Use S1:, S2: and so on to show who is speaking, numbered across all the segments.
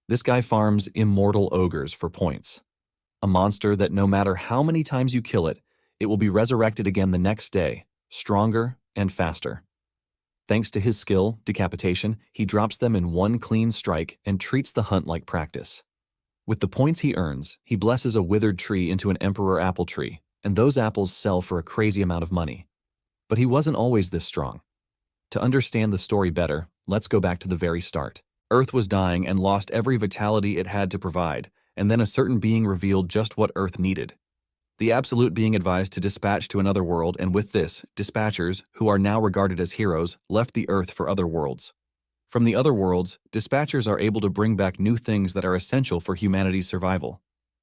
S1: This guy farms immortal ogres for points. A monster that no matter how many times you kill it, it will be resurrected again the next day, stronger and faster. Thanks to his skill, decapitation, he drops them in one clean strike and treats the hunt like practice. With the points he earns, he blesses a withered tree into an emperor apple tree, and those apples sell for a crazy amount of money. But he wasn't always this strong. To understand the story better, let's go back to the very start. Earth was dying and lost every vitality it had to provide, and then a certain being revealed just what Earth needed. The Absolute being advised to dispatch to another world, and with this, dispatchers, who are now regarded as heroes, left the Earth for other worlds. From the other worlds, dispatchers are able to bring back new things that are essential for humanity's survival.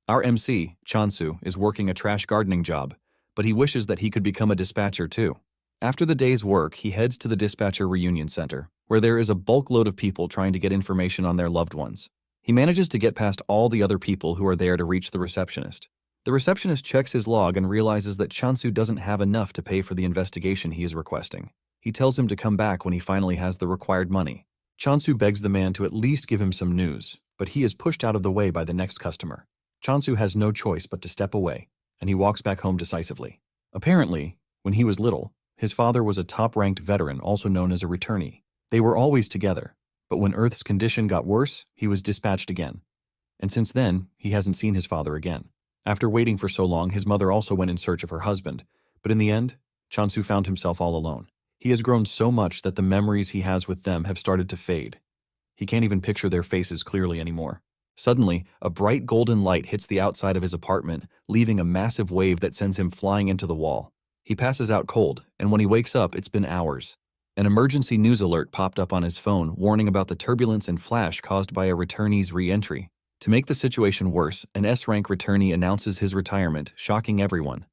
S1: Our MC, Chansu, is working a trash gardening job, but he wishes that he could become a dispatcher too. After the day's work, he heads to the dispatcher reunion center, where there is a bulk load of people trying to get information on their loved ones. He manages to get past all the other people who are there to reach the receptionist. The receptionist checks his log and realizes that Chansu doesn't have enough to pay for the investigation he is requesting. He tells him to come back when he finally has the required money. Chansu begs the man to at least give him some news, but he is pushed out of the way by the next customer. Chansu has no choice but to step away, and he walks back home decisively. Apparently, when he was little, his father was a top-ranked veteran, also known as a returnee. They were always together, but when Earth's condition got worse, he was dispatched again. And since then, he hasn't seen his father again. After waiting for so long, his mother also went in search of her husband, but in the end, Chansu found himself all alone. He has grown so much that the memories he has with them have started to fade. He can't even picture their faces clearly anymore. Suddenly, a bright golden light hits the outside of his apartment, leaving a massive wave that sends him flying into the wall. He passes out cold, and when he wakes up, it's been hours. An emergency news alert popped up on his phone warning about the turbulence and flash caused by a returnee's re-entry. To make the situation worse, an S-rank returnee announces his retirement, shocking everyone.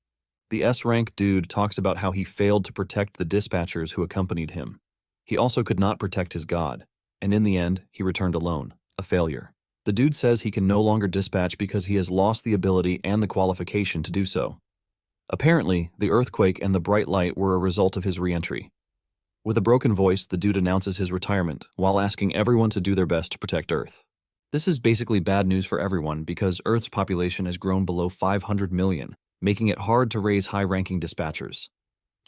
S1: The S-rank dude talks about how he failed to protect the dispatchers who accompanied him. He also could not protect his god, and in the end, he returned alone, a failure. The dude says he can no longer dispatch because he has lost the ability and the qualification to do so. Apparently, the earthquake and the bright light were a result of his re-entry. With a broken voice, the dude announces his retirement, while asking everyone to do their best to protect Earth. This is basically bad news for everyone because Earth's population has grown below 500 million, making it hard to raise high-ranking dispatchers.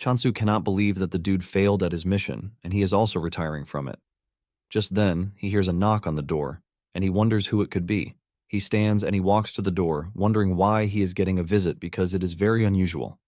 S1: Chansu cannot believe that the dude failed at his mission, and he is also retiring from it. Just then, he hears a knock on the door, and he wonders who it could be. He stands and he walks to the door, wondering why he is getting a visit because it is very unusual.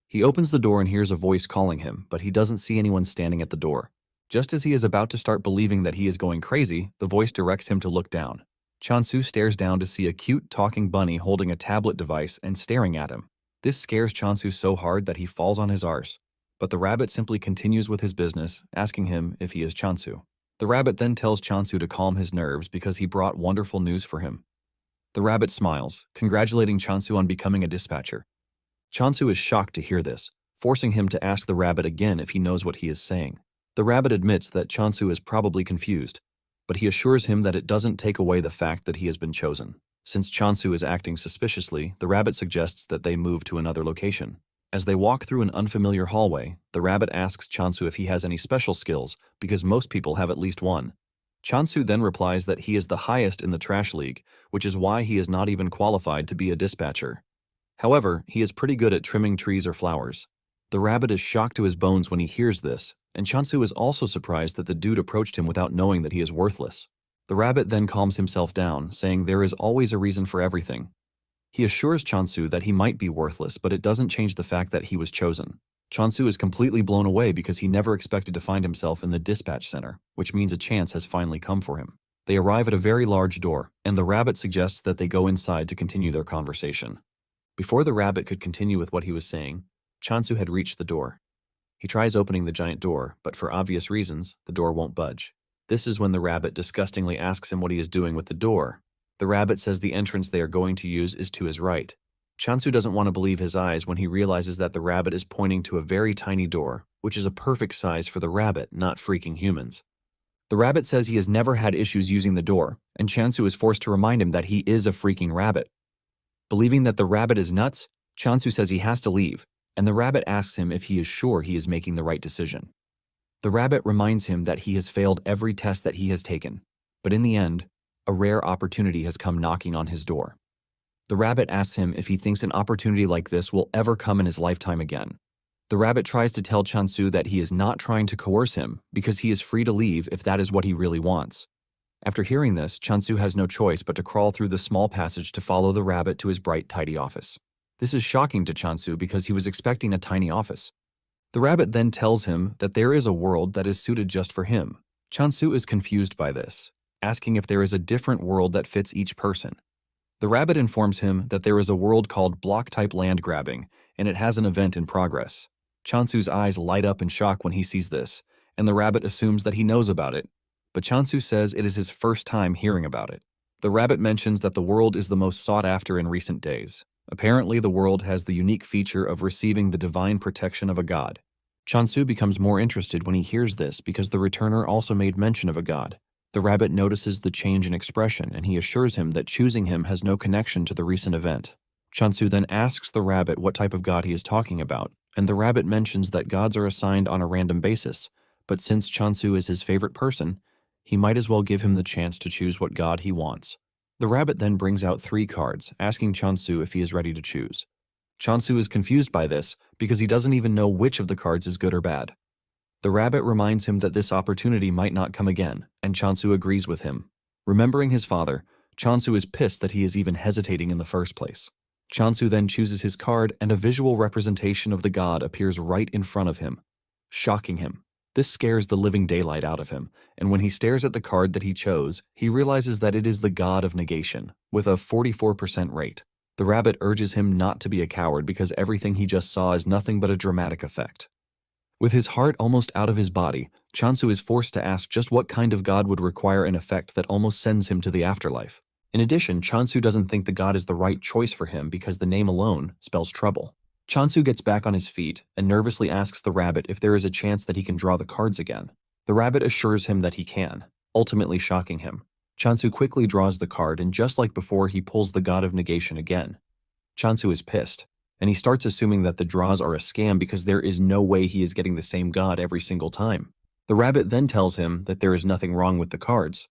S1: He opens the door and hears a voice calling him, but he doesn't see anyone standing at the door. Just as he is about to start believing that he is going crazy, the voice directs him to look down. Chansu stares down to see a cute talking bunny holding a tablet device and staring at him. This scares Chansu so hard that he falls on his arse, but the rabbit simply continues with his business, asking him if he is Chansu. The rabbit then tells Chansu to calm his nerves because he brought wonderful news for him. The rabbit smiles, congratulating Chansu on becoming a dispatcher. Chansu is shocked to hear this, forcing him to ask the rabbit again if he knows what he is saying. The rabbit admits that Chansu is probably confused, but he assures him that it doesn't take away the fact that he has been chosen. Since Chansu is acting suspiciously, the rabbit suggests that they move to another location. As they walk through an unfamiliar hallway, the rabbit asks Chansu if he has any special skills, because most people have at least one. Chansu then replies that he is the highest in the trash league, which is why he is not even qualified to be a dispatcher. However, he is pretty good at trimming trees or flowers. The rabbit is shocked to his bones when he hears this, and Chansu is also surprised that the dude approached him without knowing that he is worthless. The rabbit then calms himself down, saying there is always a reason for everything. He assures Chansu that he might be worthless, but it doesn't change the fact that he was chosen. Chansu is completely blown away because he never expected to find himself in the dispatch center, which means a chance has finally come for him. They arrive at a very large door, and the rabbit suggests that they go inside to continue their conversation. Before the rabbit could continue with what he was saying, Chansu had reached the door. He tries opening the giant door, but for obvious reasons, the door won't budge. This is when the rabbit disgustingly asks him what he is doing with the door. The rabbit says the entrance they are going to use is to his right. Chansu doesn't want to believe his eyes when he realizes that the rabbit is pointing to a very tiny door, which is a perfect size for the rabbit, not freaking humans. The rabbit says he has never had issues using the door, and Chansu is forced to remind him that he is a freaking rabbit. Believing that the rabbit is nuts, Chansu says he has to leave, and the rabbit asks him if he is sure he is making the right decision. The rabbit reminds him that he has failed every test that he has taken, but in the end, a rare opportunity has come knocking on his door. The rabbit asks him if he thinks an opportunity like this will ever come in his lifetime again. The rabbit tries to tell Chansu that he is not trying to coerce him because he is free to leave if that is what he really wants. After hearing this, Chansu has no choice but to crawl through the small passage to follow the rabbit to his bright, tidy office. This is shocking to Chansu because he was expecting a tiny office. The rabbit then tells him that there is a world that is suited just for him. Chansu is confused by this, asking if there is a different world that fits each person. The rabbit informs him that there is a world called block-type land grabbing, and it has an event in progress. Chansu's eyes light up in shock when he sees this, and the rabbit assumes that he knows about it, but Chansu says it is his first time hearing about it. The rabbit mentions that the world is the most sought after in recent days. Apparently, the world has the unique feature of receiving the divine protection of a god. Chansu becomes more interested when he hears this because the returner also made mention of a god. The rabbit notices the change in expression, and he assures him that choosing him has no connection to the recent event. Chansu then asks the rabbit what type of god he is talking about, and the rabbit mentions that gods are assigned on a random basis, but since Chansu is his favorite person, he might as well give him the chance to choose what god he wants. The rabbit then brings out 3 cards, asking Chansu if he is ready to choose. Chansu is confused by this because he doesn't even know which of the cards is good or bad. The rabbit reminds him that this opportunity might not come again, and Chansu agrees with him. Remembering his father, Chansu is pissed that he is even hesitating in the first place. Chansu then chooses his card, and a visual representation of the god appears right in front of him, shocking him. This scares the living daylight out of him, and when he stares at the card that he chose, he realizes that it is the god of negation, with a 44% rate. The rabbit urges him not to be a coward because everything he just saw is nothing but a dramatic effect. With his heart almost out of his body, Chansu is forced to ask just what kind of god would require an effect that almost sends him to the afterlife. In addition, Chansu doesn't think the god is the right choice for him because the name alone spells trouble. Chansu gets back on his feet and nervously asks the rabbit if there is a chance that he can draw the cards again. The rabbit assures him that he can, ultimately shocking him. Chansu quickly draws the card, and just like before, he pulls the god of negation again. Chansu is pissed, and he starts assuming that the draws are a scam because there is no way he is getting the same god every single time. The rabbit then tells him that there is nothing wrong with the cards.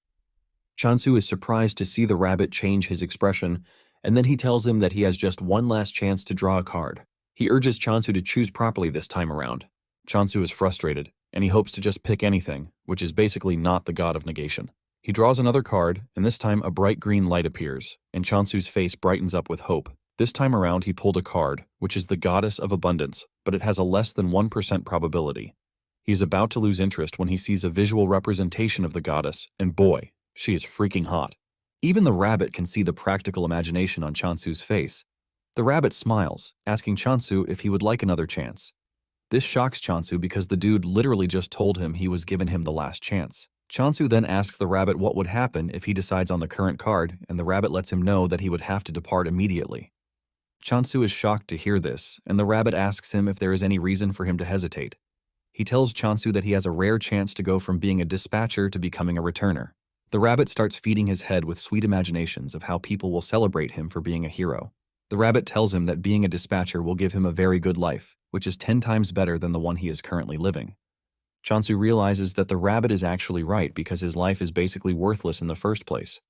S1: Chansu is surprised to see the rabbit change his expression, and then he tells him that he has just one last chance to draw a card. He urges Chansu to choose properly this time around. Chansu is frustrated, and he hopes to just pick anything, which is basically not the god of negation. He draws another card, and this time a bright green light appears, and Chansu's face brightens up with hope. This time around he pulled a card, which is the goddess of abundance, but it has a less than 1% probability. He is about to lose interest when he sees a visual representation of the goddess, and boy, she is freaking hot. Even the rabbit can see the practical imagination on Chansu's face. The rabbit smiles, asking Chansu if he would like another chance. This shocks Chansu because the dude literally just told him he was giving him the last chance. Chansu then asks the rabbit what would happen if he decides on the current card, and the rabbit lets him know that he would have to depart immediately. Chansu is shocked to hear this, and the rabbit asks him if there is any reason for him to hesitate. He tells Chansu that he has a rare chance to go from being a dispatcher to becoming a returner. The rabbit starts feeding his head with sweet imaginations of how people will celebrate him for being a hero. The rabbit tells him that being a dispatcher will give him a very good life, which is 10 times better than the one he is currently living. Chansu realizes that the rabbit is actually right because his life is basically worthless in the first place.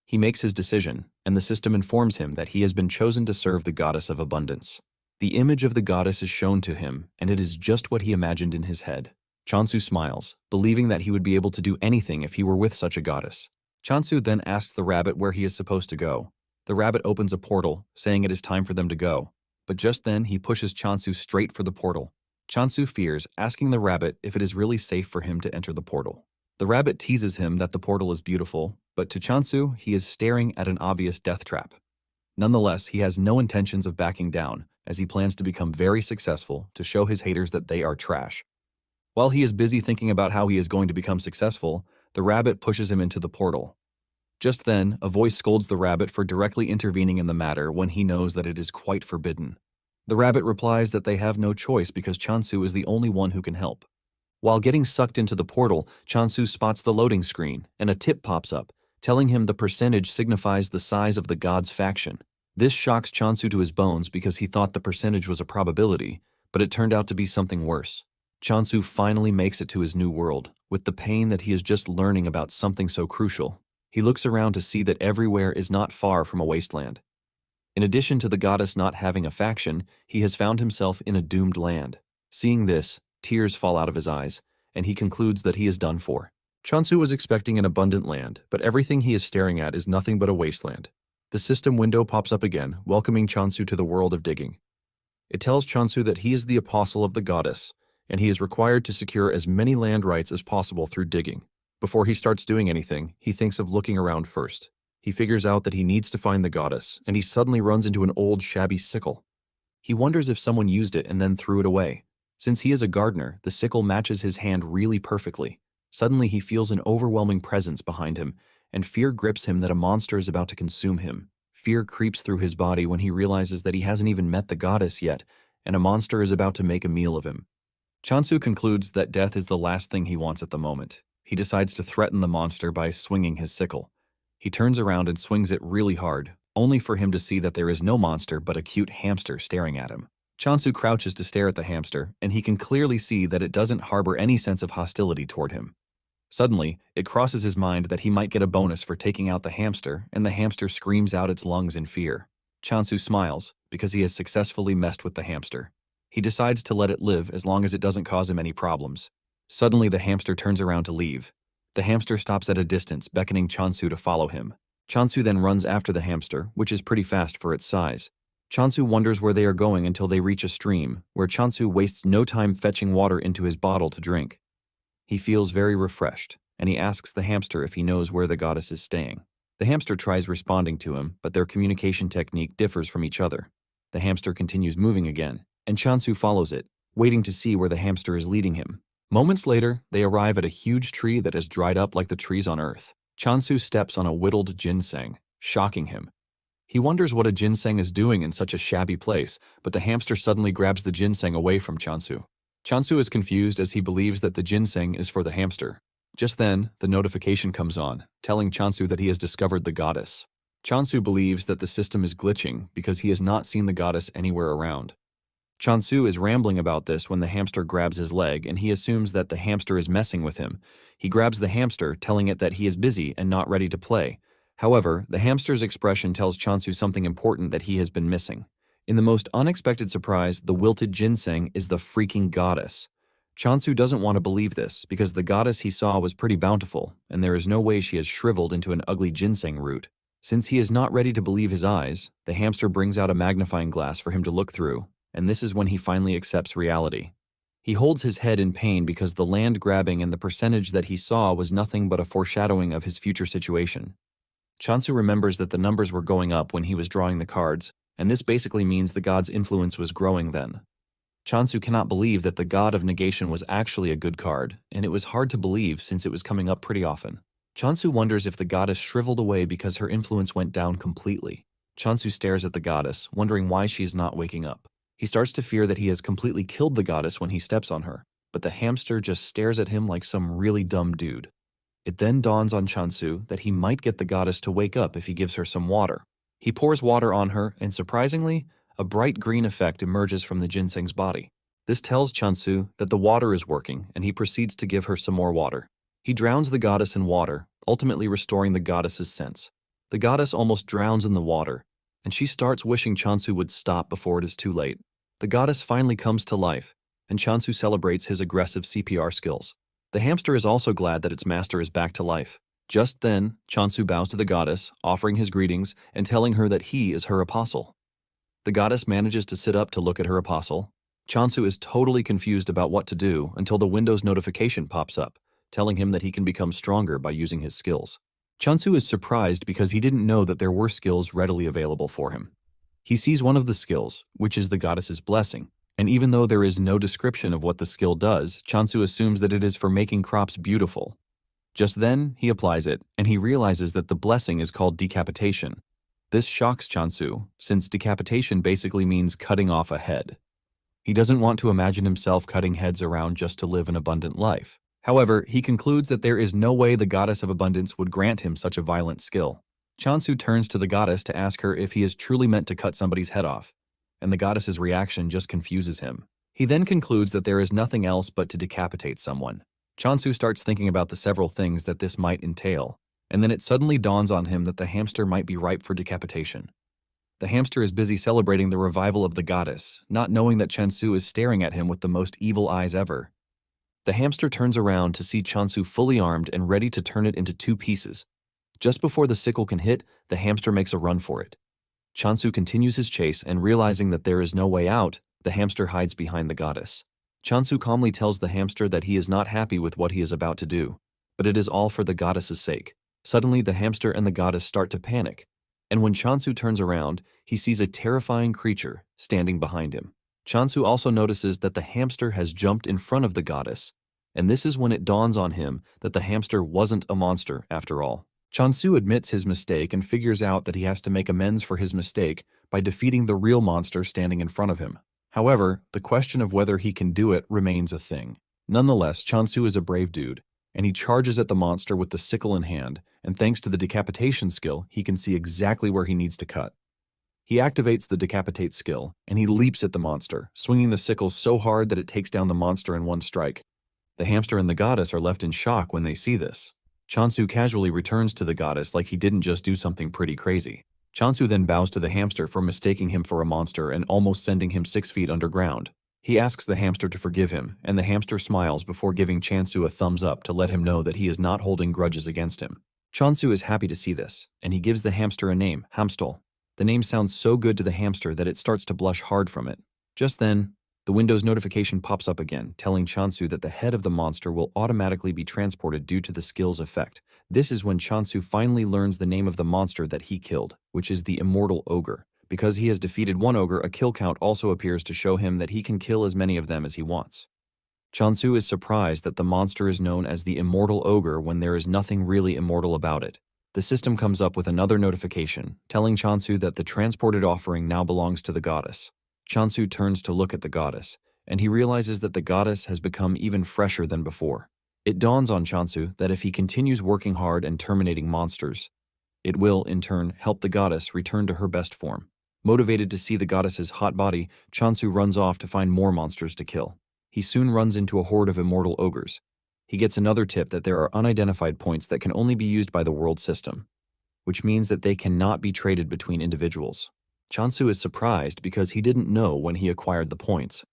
S1: He makes his decision, and the system informs him that he has been chosen to serve the goddess of abundance. The image of the goddess is shown to him, and it is just what he imagined in his head. Chansu smiles, believing that he would be able to do anything if he were with such a goddess. Chansu then asks the rabbit where he is supposed to go. The rabbit opens a portal, saying it is time for them to go. But just then, he pushes Chansu straight for the portal. Chansu fears, asking the rabbit if it is really safe for him to enter the portal. The rabbit teases him that the portal is beautiful, but to Chansu, he is staring at an obvious death trap. Nonetheless, he has no intentions of backing down, as he plans to become very successful to show his haters that they are trash. While he is busy thinking about how he is going to become successful, the rabbit pushes him into the portal. Just then, a voice scolds the rabbit for directly intervening in the matter when he knows that it is quite forbidden. The rabbit replies that they have no choice because Chansu is the only one who can help. While getting sucked into the portal, Chansu spots the loading screen, and a tip pops up, telling him the percentage signifies the size of the god's faction. This shocks Chansu to his bones because he thought the percentage was a probability, but it turned out to be something worse. Chansu finally makes it to his new world, with the pain that he is just learning about something so crucial. He looks around to see that everywhere is not far from a wasteland. In addition to the goddess not having a faction, he has found himself in a doomed land. Seeing this, tears fall out of his eyes, and he concludes that he is done for. Chansu was expecting an abundant land, but everything he is staring at is nothing but a wasteland. The system window pops up again, welcoming Chansu to the world of digging. It tells Chansu that he is the apostle of the goddess, and he is required to secure as many land rights as possible through digging. Before he starts doing anything, he thinks of looking around first. He figures out that he needs to find the goddess, and he suddenly runs into an old, shabby sickle. He wonders if someone used it and then threw it away. Since he is a gardener, the sickle matches his hand really perfectly. Suddenly he feels an overwhelming presence behind him, and fear grips him that a monster is about to consume him. Fear creeps through his body when he realizes that he hasn't even met the goddess yet, and a monster is about to make a meal of him. Chansu concludes that death is the last thing he wants at the moment. He decides to threaten the monster by swinging his sickle. He turns around and swings it really hard, only for him to see that there is no monster but a cute hamster staring at him. Chansu crouches to stare at the hamster, and he can clearly see that it doesn't harbor any sense of hostility toward him. Suddenly, it crosses his mind that he might get a bonus for taking out the hamster, and the hamster screams out its lungs in fear. Chansu smiles, because he has successfully messed with the hamster. He decides to let it live as long as it doesn't cause him any problems. Suddenly, the hamster turns around to leave. The hamster stops at a distance, beckoning Chansu to follow him. Chansu then runs after the hamster, which is pretty fast for its size. Chansu wonders where they are going until they reach a stream, where Chansu wastes no time fetching water into his bottle to drink. He feels very refreshed, and he asks the hamster if he knows where the goddess is staying. The hamster tries responding to him, but their communication technique differs from each other. The hamster continues moving again, and Chansu follows it, waiting to see where the hamster is leading him. Moments later, they arrive at a huge tree that has dried up like the trees on Earth. Chansu steps on a whittled ginseng, shocking him. He wonders what a ginseng is doing in such a shabby place, but the hamster suddenly grabs the ginseng away from Chansu. Chansu is confused as he believes that the ginseng is for the hamster. Just then, the notification comes on, telling Chansu that he has discovered the goddess. Chansu believes that the system is glitching because he has not seen the goddess anywhere around. Chansu is rambling about this when the hamster grabs his leg, and he assumes that the hamster is messing with him. He grabs the hamster, telling it that he is busy and not ready to play. However, the hamster's expression tells Chansu something important that he has been missing. In the most unexpected surprise, the wilted ginseng is the freaking goddess. Chansu doesn't want to believe this because the goddess he saw was pretty bountiful, and there is no way she has shriveled into an ugly ginseng root. Since he is not ready to believe his eyes, the hamster brings out a magnifying glass for him to look through, and this is when he finally accepts reality. He holds his head in pain because the land grabbing and the percentage that he saw was nothing but a foreshadowing of his future situation. Chansu remembers that the numbers were going up when he was drawing the cards, and this basically means the god's influence was growing then. Chansu cannot believe that the god of negation was actually a good card, and it was hard to believe since it was coming up pretty often. Chansu wonders if the goddess shriveled away because her influence went down completely. Chansu stares at the goddess, wondering why she is not waking up. He starts to fear that he has completely killed the goddess when he steps on her, but the hamster just stares at him like some really dumb dude. It then dawns on Chansu that he might get the goddess to wake up if he gives her some water. He pours water on her, and surprisingly, a bright green effect emerges from the ginseng's body. This tells Chansu that the water is working, and he proceeds to give her some more water. He drowns the goddess in water, ultimately restoring the goddess's sense. The goddess almost drowns in the water, and she starts wishing Chansu would stop before it is too late. The goddess finally comes to life, and Chansu celebrates his aggressive CPR skills. The hamster is also glad that its master is back to life. Just then, Chansu bows to the goddess, offering his greetings and telling her that he is her apostle. The goddess manages to sit up to look at her apostle. Chansu is totally confused about what to do until the Windows notification pops up, telling him that he can become stronger by using his skills. Chansu is surprised because he didn't know that there were skills readily available for him. He sees one of the skills, which is the goddess's blessing, and even though there is no description of what the skill does, Chansu assumes that it is for making crops beautiful. Just then, he applies it, and he realizes that the blessing is called decapitation. This shocks Chansu, since decapitation basically means cutting off a head. He doesn't want to imagine himself cutting heads around just to live an abundant life. However, he concludes that there is no way the goddess of abundance would grant him such a violent skill. Chansu turns to the goddess to ask her if he is truly meant to cut somebody's head off, and the goddess's reaction just confuses him. He then concludes that there is nothing else but to decapitate someone. Chansu starts thinking about the several things that this might entail. And then it suddenly dawns on him that the hamster might be ripe for decapitation. The hamster is busy celebrating the revival of the goddess, not knowing that Chansu is staring at him with the most evil eyes ever. The hamster turns around to see Chansu fully armed and ready to turn it into 2 pieces. Just before the sickle can hit, the hamster makes a run for it. Chansu continues his chase, and realizing that there is no way out, the hamster hides behind the goddess. Chansu calmly tells the hamster that he is not happy with what he is about to do, but it is all for the goddess's sake. Suddenly, the hamster and the goddess start to panic, and when Chansu turns around, he sees a terrifying creature standing behind him. Chansu also notices that the hamster has jumped in front of the goddess, and this is when it dawns on him that the hamster wasn't a monster after all. Chansu admits his mistake and figures out that he has to make amends for his mistake by defeating the real monster standing in front of him. However, the question of whether he can do it remains a thing. Nonetheless, Chansu is a brave dude, and he charges at the monster with the sickle in hand, and thanks to the decapitation skill, he can see exactly where he needs to cut. He activates the decapitate skill, and he leaps at the monster, swinging the sickle so hard that it takes down the monster in one strike. The hamster and the goddess are left in shock when they see this. Chansu casually returns to the goddess like he didn't just do something pretty crazy. Chansu then bows to the hamster for mistaking him for a monster and almost sending him 6 feet underground. He asks the hamster to forgive him, and the hamster smiles before giving Chansu a thumbs up to let him know that he is not holding grudges against him. Chansu is happy to see this, and he gives the hamster a name, Hamstol. The name sounds so good to the hamster that it starts to blush hard from it. Just then, the Windows notification pops up again, telling Chansu that the head of the monster will automatically be transported due to the skill's effect. This is when Chansu finally learns the name of the monster that he killed, which is the Immortal Ogre. Because he has defeated one ogre, a kill count also appears to show him that he can kill as many of them as he wants. Chansu is surprised that the monster is known as the Immortal Ogre when there is nothing really immortal about it. The system comes up with another notification, telling Chansu that the transported offering now belongs to the goddess. Chansu turns to look at the goddess, and he realizes that the goddess has become even fresher than before. It dawns on Chansu that if he continues working hard and terminating monsters, it will, in turn, help the goddess return to her best form. Motivated to see the goddess's hot body, Chansu runs off to find more monsters to kill. He soon runs into a horde of immortal ogres. He gets another tip that there are unidentified points that can only be used by the world system, which means that they cannot be traded between individuals. Chansu is surprised because he didn't know when he acquired the points.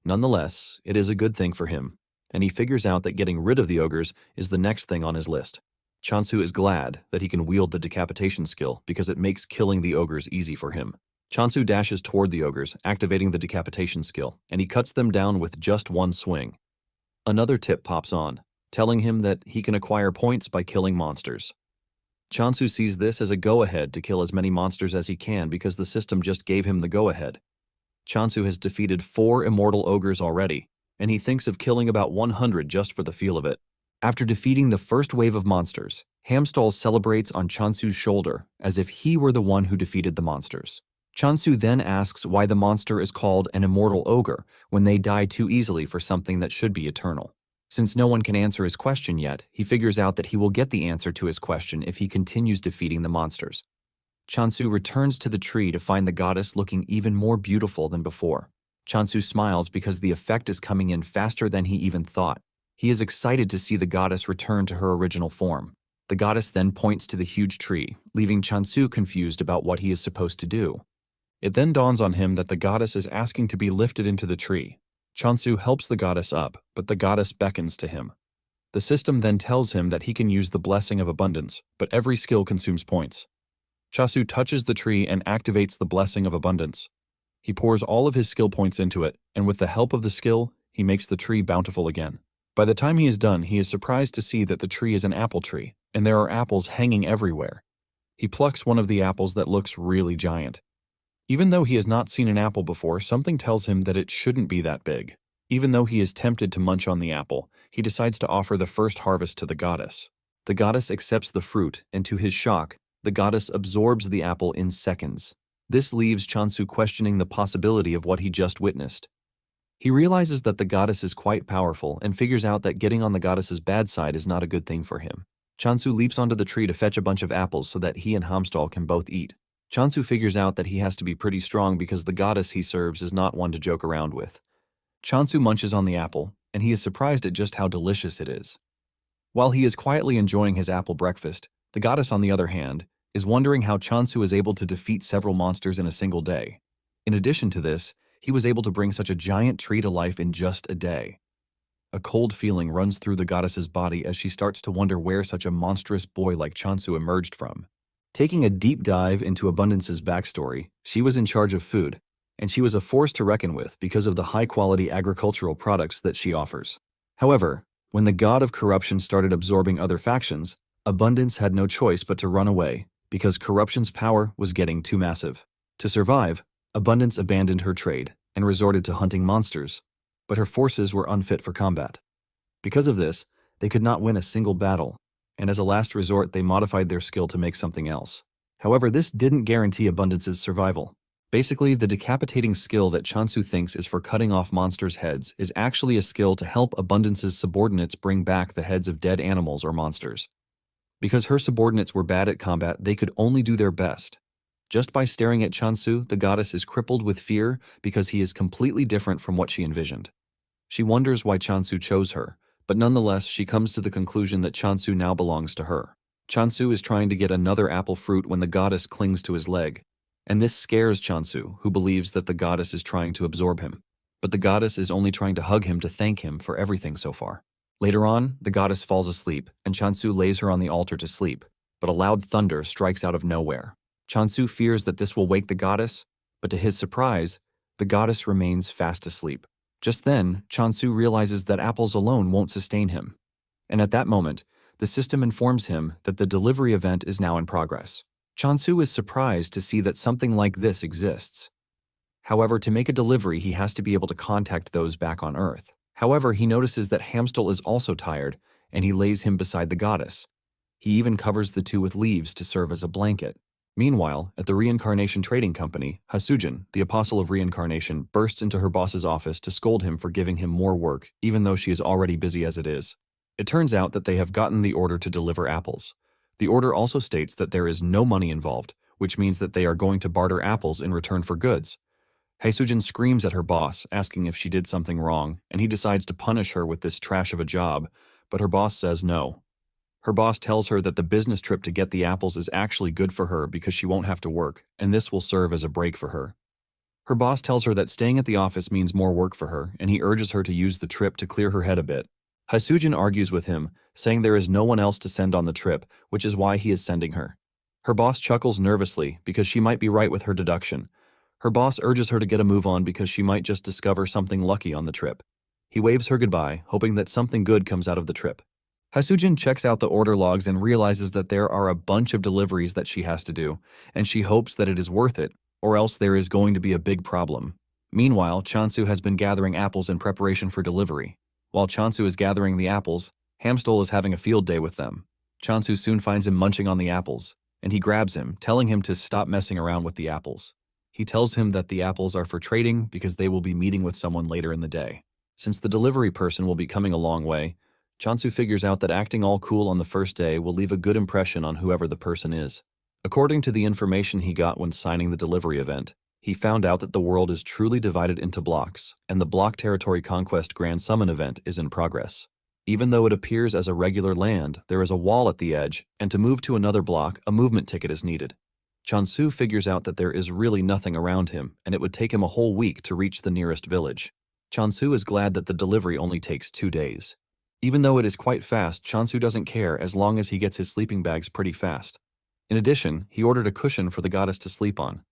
S1: Nonetheless, it is a good thing for him, and he figures out that getting rid of the ogres is the next thing on his list. Chansu is glad that he can wield the decapitation skill because it makes killing the ogres easy for him. Chansu dashes toward the ogres, activating the decapitation skill, and he cuts them down with just one swing. Another tip pops on, telling him that he can acquire points by killing monsters. Chansu sees this as a go-ahead to kill as many monsters as he can because the system just gave him the go-ahead. Chansu has defeated 4 immortal ogres already, and he thinks of killing about 100 just for the feel of it. After defeating the first wave of monsters, Hamstol celebrates on Chansu's shoulder as if he were the one who defeated the monsters. Chansu then asks why the monster is called an immortal ogre when they die too easily for something that should be eternal. Since no one can answer his question yet, he figures out that he will get the answer to his question if he continues defeating the monsters. Chansu returns to the tree to find the goddess looking even more beautiful than before. Chansu smiles because the effect is coming in faster than he even thought. He is excited to see the goddess return to her original form. The goddess then points to the huge tree, leaving Chansu confused about what he is supposed to do. It then dawns on him that the goddess is asking to be lifted into the tree. Chansu helps the goddess up, but the goddess beckons to him. The system then tells him that he can use the Blessing of Abundance, but every skill consumes points. Chansu touches the tree and activates the Blessing of Abundance. He pours all of his skill points into it, and with the help of the skill, he makes the tree bountiful again. By the time he is done, he is surprised to see that the tree is an apple tree, and there are apples hanging everywhere. He plucks one of the apples that looks really giant. Even though he has not seen an apple before, something tells him that it shouldn't be that big. Even though he is tempted to munch on the apple, he decides to offer the first harvest to the goddess. The goddess accepts the fruit, and to his shock, the goddess absorbs the apple in seconds. This leaves Chansu questioning the possibility of what he just witnessed. He realizes that the goddess is quite powerful and figures out that getting on the goddess's bad side is not a good thing for him. Chansu leaps onto the tree to fetch a bunch of apples so that he and Hamstol can both eat. Chansu figures out that he has to be pretty strong because the goddess he serves is not one to joke around with. Chansu munches on the apple, and he is surprised at just how delicious it is. While he is quietly enjoying his apple breakfast, The goddess, on the other hand, is wondering how Chansu is able to defeat several monsters in a single day. In addition to this, he was able to bring such a giant tree to life in just a day. A cold feeling runs through the goddess's body as she starts to wonder where such a monstrous boy like Chansu emerged from. Taking a deep dive into Abundance's backstory, she was in charge of food, and she was a force to reckon with because of the high-quality agricultural products that she offers. However, when the god of corruption started absorbing other factions, Abundance had no choice but to run away because corruption's power was getting too massive. To survive, Abundance abandoned her trade and resorted to hunting monsters, but her forces were unfit for combat. Because of this, they could not win a single battle, and as a last resort they modified their skill to make something else. However, this didn't guarantee Abundance's survival. Basically, the decapitating skill that Chansu thinks is for cutting off monsters' heads is actually a skill to help Abundance's subordinates bring back the heads of dead animals or monsters. Because her subordinates were bad at combat, they could only do their best. Just by staring at Chansu, the goddess is crippled with fear because he is completely different from what she envisioned. She wonders why Chansu chose her, but nonetheless she comes to the conclusion that Chansu now belongs to her. Chansu is trying to get another apple fruit when the goddess clings to his leg, and this scares Chansu, who believes that the goddess is trying to absorb him. But the goddess is only trying to hug him to thank him for everything so far. Later on, the goddess falls asleep, and Chansu lays her on the altar to sleep, but a loud thunder strikes out of nowhere. Chansu fears that this will wake the goddess, but to his surprise, the goddess remains fast asleep. Just then, Chansu realizes that apples alone won't sustain him. And at that moment, the system informs him that the delivery event is now in progress. Chansu is surprised to see that something like this exists. However, to make a delivery, he has to be able to contact those back on Earth. However, he notices that Hamstel is also tired, and he lays him beside the goddess. He even covers the two with leaves to serve as a blanket. Meanwhile, at the Reincarnation Trading Company, Hasujin, the Apostle of Reincarnation, bursts into her boss's office to scold him for giving him more work, even though she is already busy as it is. It turns out that they have gotten the order to deliver apples. The order also states that there is no money involved, which means that they are going to barter apples in return for goods. Haesujin screams at her boss, asking if she did something wrong, and he decides to punish her with this trash of a job, but her boss says no. Her boss tells her that the business trip to get the apples is actually good for her because she won't have to work, and this will serve as a break for her. Her boss tells her that staying at the office means more work for her, and he urges her to use the trip to clear her head a bit. Haesujin argues with him, saying there is no one else to send on the trip, which is why he is sending her. Her boss chuckles nervously because she might be right with her deduction. Her boss urges her to get a move on because she might just discover something lucky on the trip. He waves her goodbye, hoping that something good comes out of the trip. Haesujin checks out the order logs and realizes that there are a bunch of deliveries that she has to do, and she hopes that it is worth it, or else there is going to be a big problem. Meanwhile, Chansu has been gathering apples in preparation for delivery. While Chansu is gathering the apples, Hamstel is having a field day with them. Chansu soon finds him munching on the apples, and he grabs him, telling him to stop messing around with the apples. He tells him that the apples are for trading because they will be meeting with someone later in the day. Since the delivery person will be coming a long way, Chansu figures out that acting all cool on the first day will leave a good impression on whoever the person is. According to the information he got when signing the delivery event, he found out that the world is truly divided into blocks, and the Block Territory Conquest Grand Summon event is in progress. Even though it appears as a regular land, there is a wall at the edge, and to move to another block, a movement ticket is needed. Chansu figures out that there is really nothing around him, and it would take him a whole week to reach the nearest village. Chansu is glad that the delivery only takes 2 days. Even though it is quite fast, Chansu doesn't care as long as he gets his sleeping bags pretty fast. In addition, he ordered a cushion for the goddess to sleep on.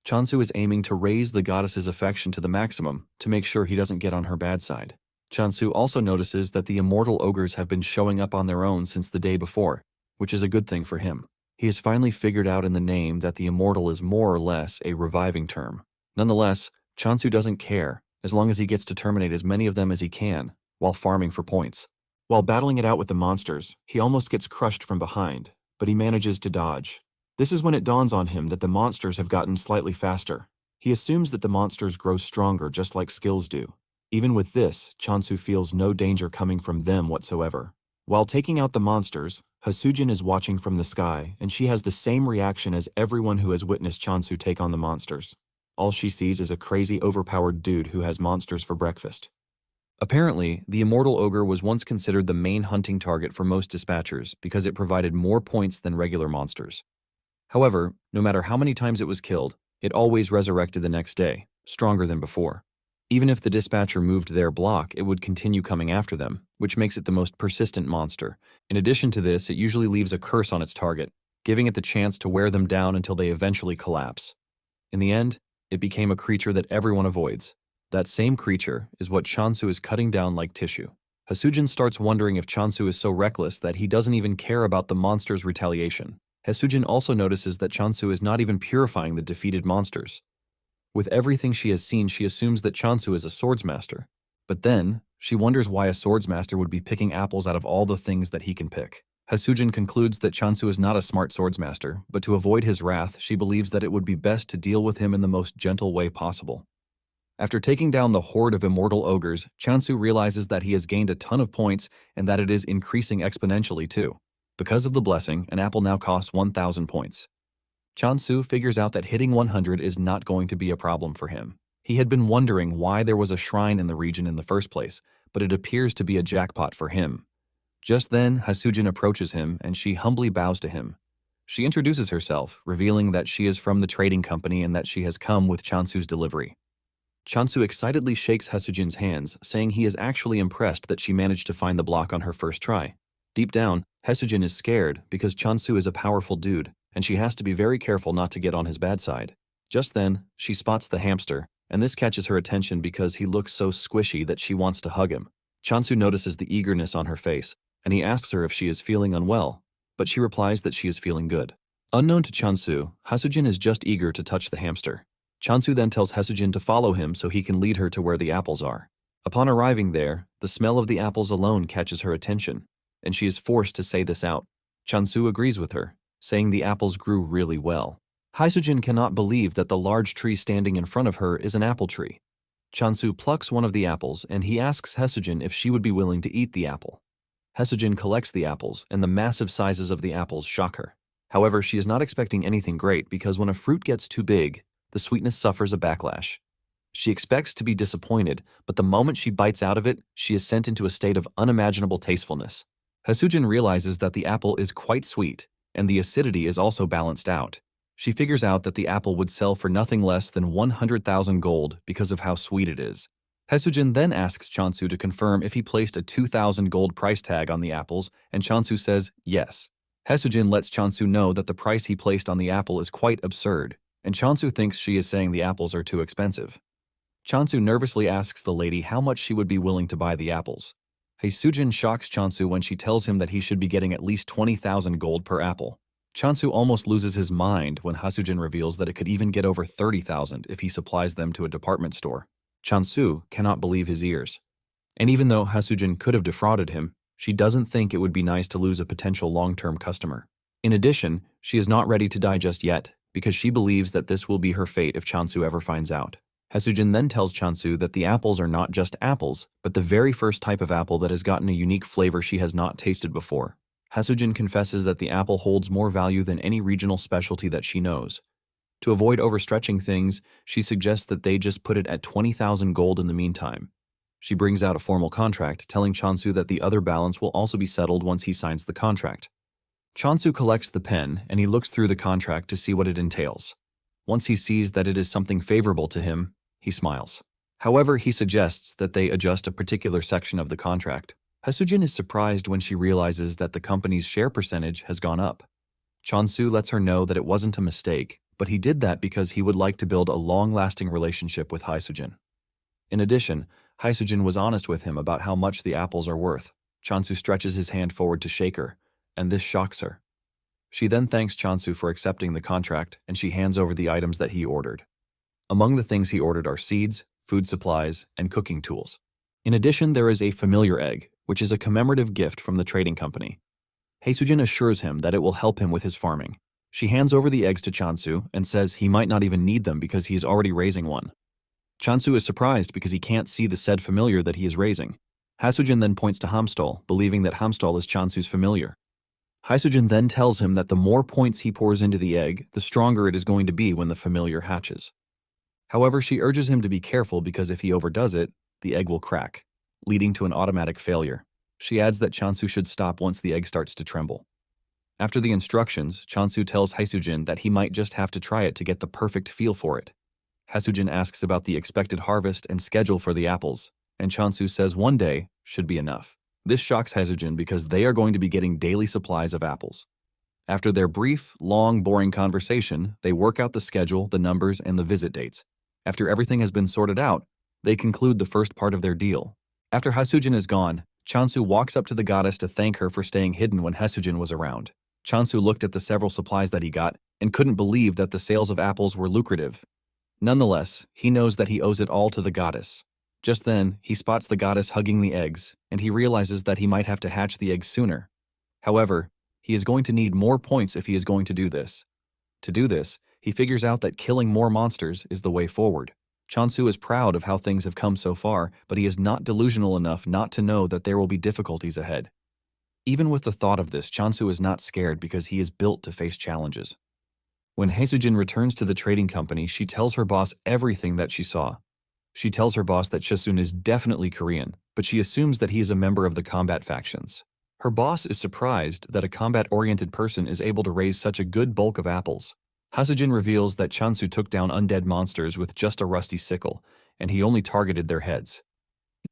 S1: Chansu is aiming to raise the goddess's affection to the maximum to make sure he doesn't get on her bad side. Chansu also notices that the immortal ogres have been showing up on their own since the day before, which is a good thing for him. He has finally figured out in the name that the immortal is more or less a reviving term. Nonetheless, Chansu doesn't care, as long as he gets to terminate as many of them as he can, while farming for points. While battling it out with the monsters, he almost gets crushed from behind, but he manages to dodge. This is when it dawns on him that the monsters have gotten slightly faster. He assumes that the monsters grow stronger just like skills do. Even with this, Chansu feels no danger coming from them whatsoever. While taking out the monsters, Hasujin is watching from the sky, and she has the same reaction as everyone who has witnessed Chansu take on the monsters. All she sees is a crazy, overpowered dude who has monsters for breakfast. Apparently, the immortal ogre was once considered the main hunting target for most dispatchers because it provided more points than regular monsters. However, no matter how many times it was killed, it always resurrected the next day, stronger than before. Even if the dispatcher moved their block, it would continue coming after them, which makes it the most persistent monster. In addition to this, it usually leaves a curse on its target, giving it the chance to wear them down until they eventually collapse. In the end, it became a creature that everyone avoids. That same creature is what Chansu is cutting down like tissue. Hasujin starts wondering if Chansu is so reckless that he doesn't even care about the monster's retaliation. Hasujin also notices that Chansu is not even purifying the defeated monsters. With everything she has seen, she assumes that Chansu is a swordsmaster. But then, she wonders why a swordsmaster would be picking apples out of all the things that he can pick. Hasujin concludes that Chansu is not a smart swordsmaster, but to avoid his wrath, she believes that it would be best to deal with him in the most gentle way possible. After taking down the horde of immortal ogres, Chansu realizes that he has gained a ton of points and that it is increasing exponentially too. Because of the blessing, an apple now costs 1,000 points. Chansu figures out that hitting 100 is not going to be a problem for him. He had been wondering why there was a shrine in the region in the first place, but it appears to be a jackpot for him. Just then, Hasujin approaches him and she humbly bows to him. She introduces herself, revealing that she is from the trading company and that she has come with Chansu's delivery. Chansu excitedly shakes Hasujin's hands, saying he is actually impressed that she managed to find the block on her first try. Deep down, Hasujin is scared because Chansu is a powerful dude, and she has to be very careful not to get on his bad side. Just then, she spots the hamster, and this catches her attention because he looks so squishy that she wants to hug him. Chansu notices the eagerness on her face, and he asks her if she is feeling unwell, but she replies that she is feeling good. Unknown to Chansu, Hasujin is just eager to touch the hamster. Chansu then tells Hasujin to follow him so he can lead her to where the apples are. Upon arriving there, the smell of the apples alone catches her attention, and she is forced to say this out. Chansu agrees with her, saying the apples grew really well. Hasujin cannot believe that the large tree standing in front of her is an apple tree. Chansu plucks one of the apples and he asks Hasujin if she would be willing to eat the apple. Hasujin collects the apples, and the massive sizes of the apples shock her. However, she is not expecting anything great because when a fruit gets too big, the sweetness suffers a backlash. She expects to be disappointed, but the moment she bites out of it, she is sent into a state of unimaginable tastefulness. Hasujin realizes that the apple is quite sweet, and the acidity is also balanced out. She figures out that the apple would sell for nothing less than 100,000 gold because of how sweet it is. Hasujin then asks Chansu to confirm if he placed a 2,000 gold price tag on the apples, and Chansu says yes. Hasujin lets Chansu know that the price he placed on the apple is quite absurd, and Chansu thinks she is saying the apples are too expensive. Chansu nervously asks the lady how much she would be willing to buy the apples. Hasujin shocks Chansu when she tells him that he should be getting at least 20,000 gold per apple. Chansu almost loses his mind when Hasujin reveals that it could even get over 30,000 if he supplies them to a department store. Chansu cannot believe his ears. And even though Hasujin could have defrauded him, she doesn't think it would be nice to lose a potential long-term customer. In addition, she is not ready to die just yet, because she believes that this will be her fate if Chansu ever finds out. Hasujin then tells Chansu that the apples are not just apples, but the very first type of apple that has gotten a unique flavor she has not tasted before. Hasujin confesses that the apple holds more value than any regional specialty that she knows. To avoid overstretching things, she suggests that they just put it at 20,000 gold in the meantime. She brings out a formal contract, telling Chansu that the other balance will also be settled once he signs the contract. Chansu collects the pen and he looks through the contract to see what it entails. Once he sees that it is something favorable to him, he smiles. However, he suggests that they adjust a particular section of the contract. Hasujin is surprised when she realizes that the company's share percentage has gone up. Chansu lets her know that it wasn't a mistake, but he did that because he would like to build a long-lasting relationship with Hasujin. In addition, Hasujin was honest with him about how much the apples are worth. Chansu stretches his hand forward to shake her, and this shocks her. She then thanks Chansu for accepting the contract, and she hands over the items that he ordered. Among the things he ordered are seeds, food supplies, and cooking tools. In addition, there is a familiar egg, which is a commemorative gift from the trading company. Hasujin assures him that it will help him with his farming. She hands over the eggs to Chansu and says he might not even need them because he is already raising one. Chansu is surprised because he can't see the said familiar that he is raising. Hasujin then points to Hamstall, believing that Hamstall is Chansu's familiar. Hasujin then tells him that the more points he pours into the egg, the stronger it is going to be when the familiar hatches. However, she urges him to be careful because if he overdoes it, the egg will crack. leading to an automatic failure. She adds that Chansu should stop once the egg starts to tremble. After the instructions, Chansu tells Haesujin that he might just have to try it to get the perfect feel for it. Haesujin asks about the expected harvest and schedule for the apples, and Chansu says one day should be enough. This shocks Haesujin because they are going to be getting daily supplies of apples. After their brief, long, boring conversation, they work out the schedule, the numbers, and the visit dates. After everything has been sorted out, they conclude the first part of their deal. After Haesujin is gone, Chansu walks up to the goddess to thank her for staying hidden when Haesujin was around. Chansu looked at the several supplies that he got and couldn't believe that the sales of apples were lucrative. Nonetheless, he knows that he owes it all to the goddess. Just then, he spots the goddess hugging the eggs, and he realizes that he might have to hatch the eggs sooner. However, he is going to need more points if he is going to do this. To do this, he figures out that killing more monsters is the way forward. Chansu is proud of how things have come so far, but he is not delusional enough not to know that there will be difficulties ahead. Even with the thought of this, Chansu is not scared because he is built to face challenges. When Haesujin returns to the trading company, she tells her boss everything that she saw. She tells her boss that Chesun is definitely Korean, but she assumes that he is a member of the combat factions. Her boss is surprised that a combat-oriented person is able to raise such a good bulk of apples. Haesujin reveals that Chansu took down undead monsters with just a rusty sickle, and he only targeted their heads.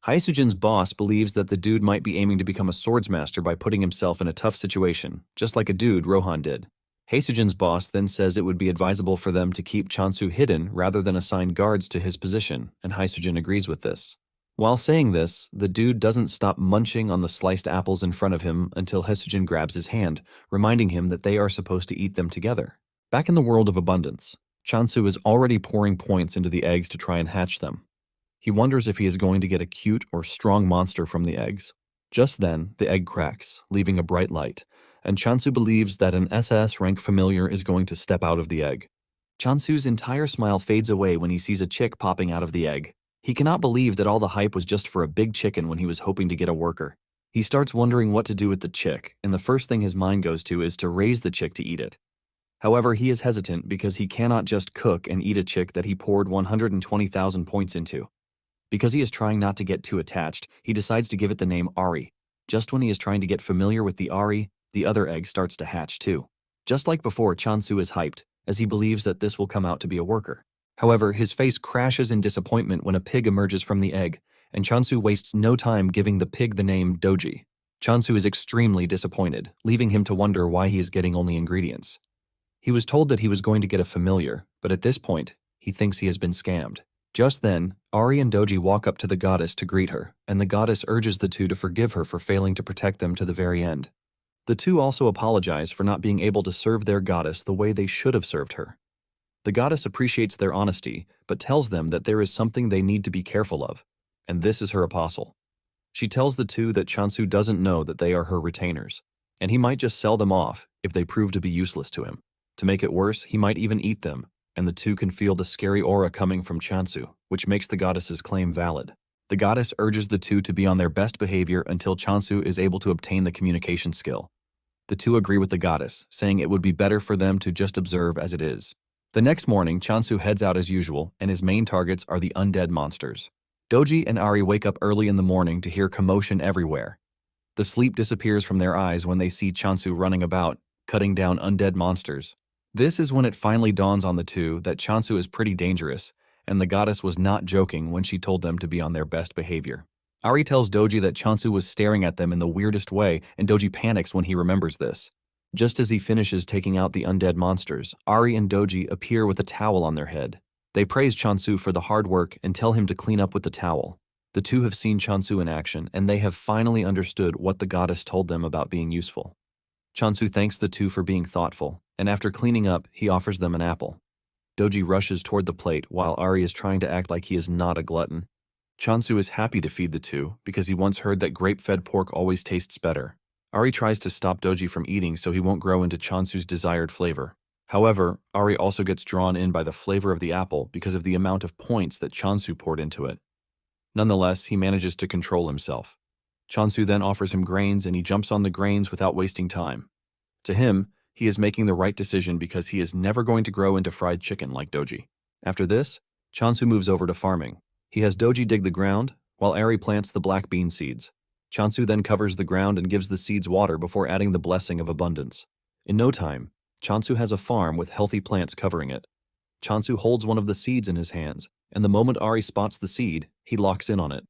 S1: Haesujin's boss believes that the dude might be aiming to become a swordsmaster by putting himself in a tough situation, just like a dude Rohan did. Haesujin's boss then says it would be advisable for them to keep Chansu hidden rather than assign guards to his position, and Haesujin agrees with this. While saying this, the dude doesn't stop munching on the sliced apples in front of him until Haesujin grabs his hand, reminding him that they are supposed to eat them together. Back in the world of abundance, Chansu is already pouring points into the eggs to try and hatch them. He wonders if he is going to get a cute or strong monster from the eggs. Just then, the egg cracks, leaving a bright light, and Chansu believes that an SS rank familiar is going to step out of the egg. Chansu's entire smile fades away when he sees a chick popping out of the egg. He cannot believe that all the hype was just for a big chicken when he was hoping to get a worker. He starts wondering what to do with the chick, and the first thing his mind goes to is to raise the chick to eat it. However, he is hesitant because he cannot just cook and eat a chick that he poured 120,000 points into. Because he is trying not to get too attached, he decides to give it the name Ari. Just when he is trying to get familiar with the Ari, the other egg starts to hatch too. Just like before, Chansu is hyped, as he believes that this will come out to be a worker. However, his face crashes in disappointment when a pig emerges from the egg, and Chansu wastes no time giving the pig the name Doji. Chansu is extremely disappointed, leaving him to wonder why he is getting only ingredients. He was told that he was going to get a familiar, but at this point, he thinks he has been scammed. Just then, Ari and Doji walk up to the goddess to greet her, and the goddess urges the two to forgive her for failing to protect them to the very end. The two also apologize for not being able to serve their goddess the way they should have served her. The goddess appreciates their honesty, but tells them that there is something they need to be careful of, and this is her apostle. She tells the two that Chansu doesn't know that they are her retainers, and he might just sell them off if they prove to be useless to him. To make it worse, he might even eat them, and the two can feel the scary aura coming from Chansu, which makes the goddess's claim valid. The goddess urges the two to be on their best behavior until Chansu is able to obtain the communication skill. The two agree with the goddess, saying it would be better for them to just observe as it is. The next morning, Chansu heads out as usual, and his main targets are the undead monsters. Doji and Ari wake up early in the morning to hear commotion everywhere. The sleep disappears from their eyes when they see Chansu running about, cutting down undead monsters. This is when it finally dawns on the two that Chansu is pretty dangerous, and the goddess was not joking when she told them to be on their best behavior. Ari tells Doji that Chansu was staring at them in the weirdest way, and Doji panics when he remembers this. Just as he finishes taking out the undead monsters, Ari and Doji appear with a towel on their head. They praise Chansu for the hard work and tell him to clean up with the towel. The two have seen Chansu in action, and they have finally understood what the goddess told them about being useful. Chansu thanks the two for being thoughtful, and after cleaning up, he offers them an apple. Doji rushes toward the plate while Ari is trying to act like he is not a glutton. Chansu is happy to feed the two because he once heard that grape-fed pork always tastes better. Ari tries to stop Doji from eating so he won't grow into Chansu's desired flavor. However, Ari also gets drawn in by the flavor of the apple because of the amount of points that Chansu poured into it. Nonetheless, he manages to control himself. Chansu then offers him grains and he jumps on the grains without wasting time. To him, he is making the right decision because he is never going to grow into fried chicken like Doji. After this, Chansu moves over to farming. He has Doji dig the ground, while Ari plants the black bean seeds. Chansu then covers the ground and gives the seeds water before adding the blessing of abundance. In no time, Chansu has a farm with healthy plants covering it. Chansu holds one of the seeds in his hands, and the moment Ari spots the seed, he locks in on it.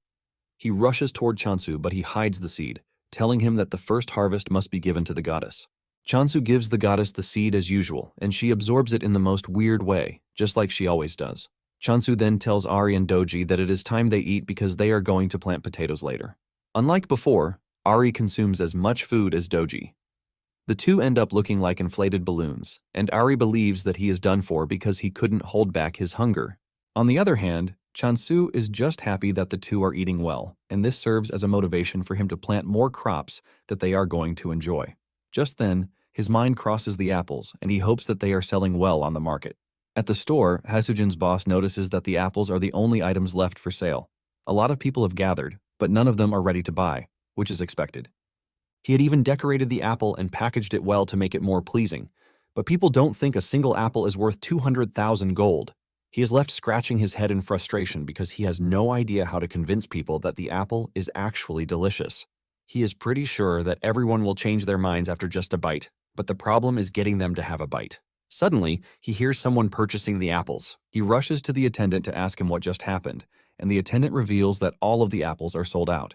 S1: He rushes toward Chansu, but he hides the seed, telling him that the first harvest must be given to the goddess. Chansu gives the goddess the seed as usual, and she absorbs it in the most weird way, just like she always does. Chansu then tells Ari and Doji that it is time they eat because they are going to plant potatoes later. Unlike before, Ari consumes as much food as Doji. The two end up looking like inflated balloons, and Ari believes that he is done for because he couldn't hold back his hunger. On the other hand, Chansu is just happy that the two are eating well, and this serves as a motivation for him to plant more crops that they are going to enjoy. Just then, his mind crosses the apples, and he hopes that they are selling well on the market. At the store, Hasujin's boss notices that the apples are the only items left for sale. A lot of people have gathered, but none of them are ready to buy, which is expected. He had even decorated the apple and packaged it well to make it more pleasing, but people don't think a single apple is worth 200,000 gold. He is left scratching his head in frustration because he has no idea how to convince people that the apple is actually delicious. He is pretty sure that everyone will change their minds after just a bite, but the problem is getting them to have a bite. Suddenly, he hears someone purchasing the apples. He rushes to the attendant to ask him what just happened, and the attendant reveals that all of the apples are sold out.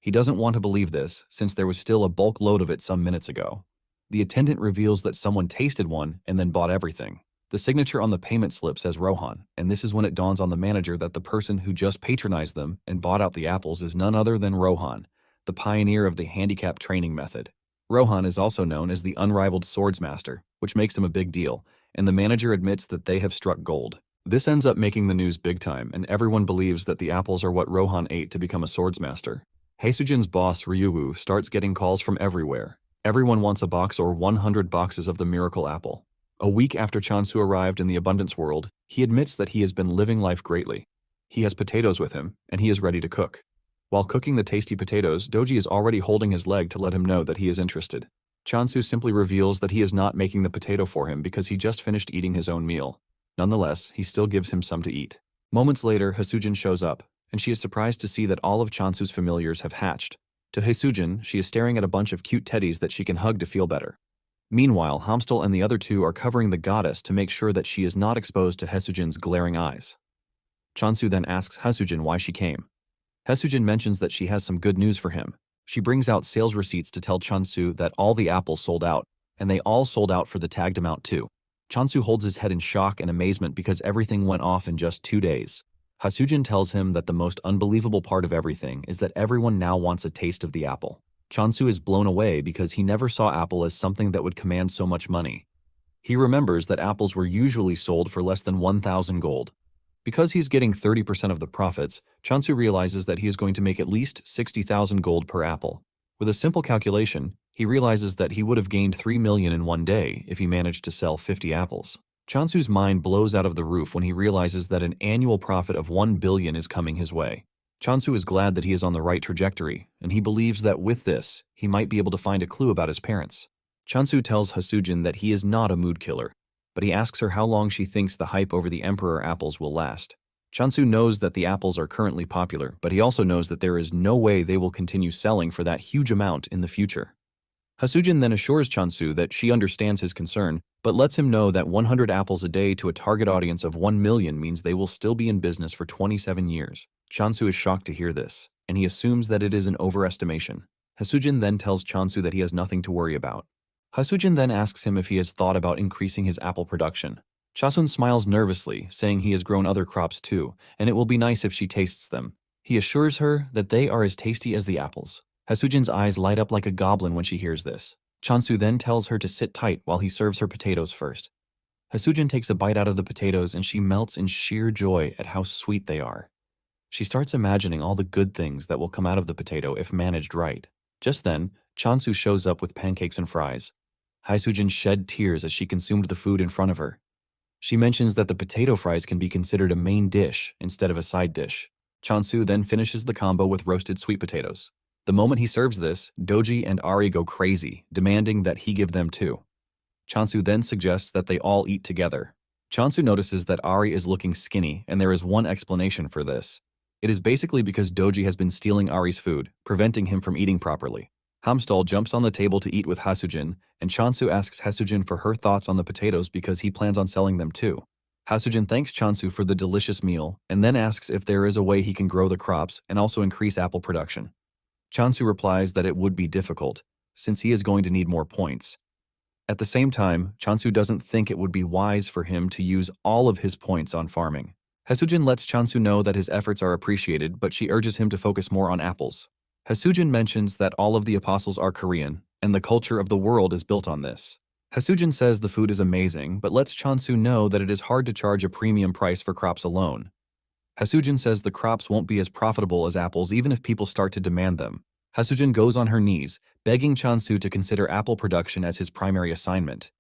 S1: He doesn't want to believe this, since there was still a bulk load of it some minutes ago. The attendant reveals that someone tasted one and then bought everything. The signature on the payment slip says Rohan, and this is when it dawns on the manager that the person who just patronized them and bought out the apples is none other than Rohan, the pioneer of the handicap training method. Rohan is also known as the unrivaled swordsmaster, which makes him a big deal, and the manager admits that they have struck gold. This ends up making the news big time, and everyone believes that the apples are what Rohan ate to become a swordsmaster. Haesujin's boss, Ryuwoo, starts getting calls from everywhere. Everyone wants a box or 100 boxes of the miracle apple. A week after Chansu arrived in the abundance world, he admits that he has been living life greatly. He has potatoes with him, and he is ready to cook. While cooking the tasty potatoes, Doji is already holding his leg to let him know that he is interested. Chansu simply reveals that he is not making the potato for him because he just finished eating his own meal. Nonetheless, he still gives him some to eat. Moments later, Haesujin shows up, and she is surprised to see that all of Chansu's familiars have hatched. To Haesujin, she is staring at a bunch of cute teddies that she can hug to feel better. Meanwhile, Hamstal and the other two are covering the goddess to make sure that she is not exposed to Haesujin's glaring eyes. Chansu then asks Haesujin why she came. Haesujin mentions that she has some good news for him. She brings out sales receipts to tell Chansu that all the apples sold out, and they all sold out for the tagged amount too. Chansu holds his head in shock and amazement because everything went off in just 2 days. Haesujin tells him that the most unbelievable part of everything is that everyone now wants a taste of the apple. Chansu is blown away because he never saw apple as something that would command so much money. He remembers that apples were usually sold for less than 1,000 gold. Because he's getting 30% of the profits, Chansu realizes that he is going to make at least 60,000 gold per apple. With a simple calculation, he realizes that he would have gained 3 million in one day if he managed to sell 50 apples. Chansu's mind blows out of the roof when he realizes that an annual profit of 1 billion is coming his way. Chansu is glad that he is on the right trajectory, and he believes that with this, he might be able to find a clue about his parents. Chansu tells Haesujin that he is not a mood killer, but he asks her how long she thinks the hype over the Emperor apples will last. Chansu knows that the apples are currently popular, but he also knows that there is no way they will continue selling for that huge amount in the future. Haesujin then assures Chansu that she understands his concern, but lets him know that 100 apples a day to a target audience of 1 million means they will still be in business for 27 years. Chansu is shocked to hear this, and he assumes that it is an overestimation. Haesujin then tells Chansu that he has nothing to worry about. Haesujin then asks him if he has thought about increasing his apple production. Chasun smiles nervously, saying he has grown other crops too, and it will be nice if she tastes them. He assures her that they are as tasty as the apples. Haesujin's eyes light up like a goblin when she hears this. Chansu then tells her to sit tight while he serves her potatoes first. Haesujin takes a bite out of the potatoes and she melts in sheer joy at how sweet they are. She starts imagining all the good things that will come out of the potato if managed right. Just then, Chansu shows up with pancakes and fries. Haesujin shed tears as she consumed the food in front of her. She mentions that the potato fries can be considered a main dish instead of a side dish. Chansu then finishes the combo with roasted sweet potatoes. The moment he serves this, Doji and Ari go crazy, demanding that he give them too. Chansu then suggests that they all eat together. Chansu notices that Ari is looking skinny, and there is one explanation for this. It is basically because Doji has been stealing Ari's food, preventing him from eating properly. Hamstal jumps on the table to eat with Hasujin, and Chansu asks Hasujin for her thoughts on the potatoes because he plans on selling them too. Hasujin thanks Chansu for the delicious meal, and then asks if there is a way he can grow the crops and also increase apple production. Chansu replies that it would be difficult, since he is going to need more points. At the same time, Chansu doesn't think it would be wise for him to use all of his points on farming. Hasujin lets Chansu know that his efforts are appreciated, but she urges him to focus more on apples. Hasujin mentions that all of the apostles are Korean, and the culture of the world is built on this. Hasujin says the food is amazing, but lets Chansu know that it is hard to charge a premium price for crops alone. Hasujin says the crops won't be as profitable as apples even if people start to demand them. Hasujin goes on her knees, begging Chansu to consider apple production as his primary assignment.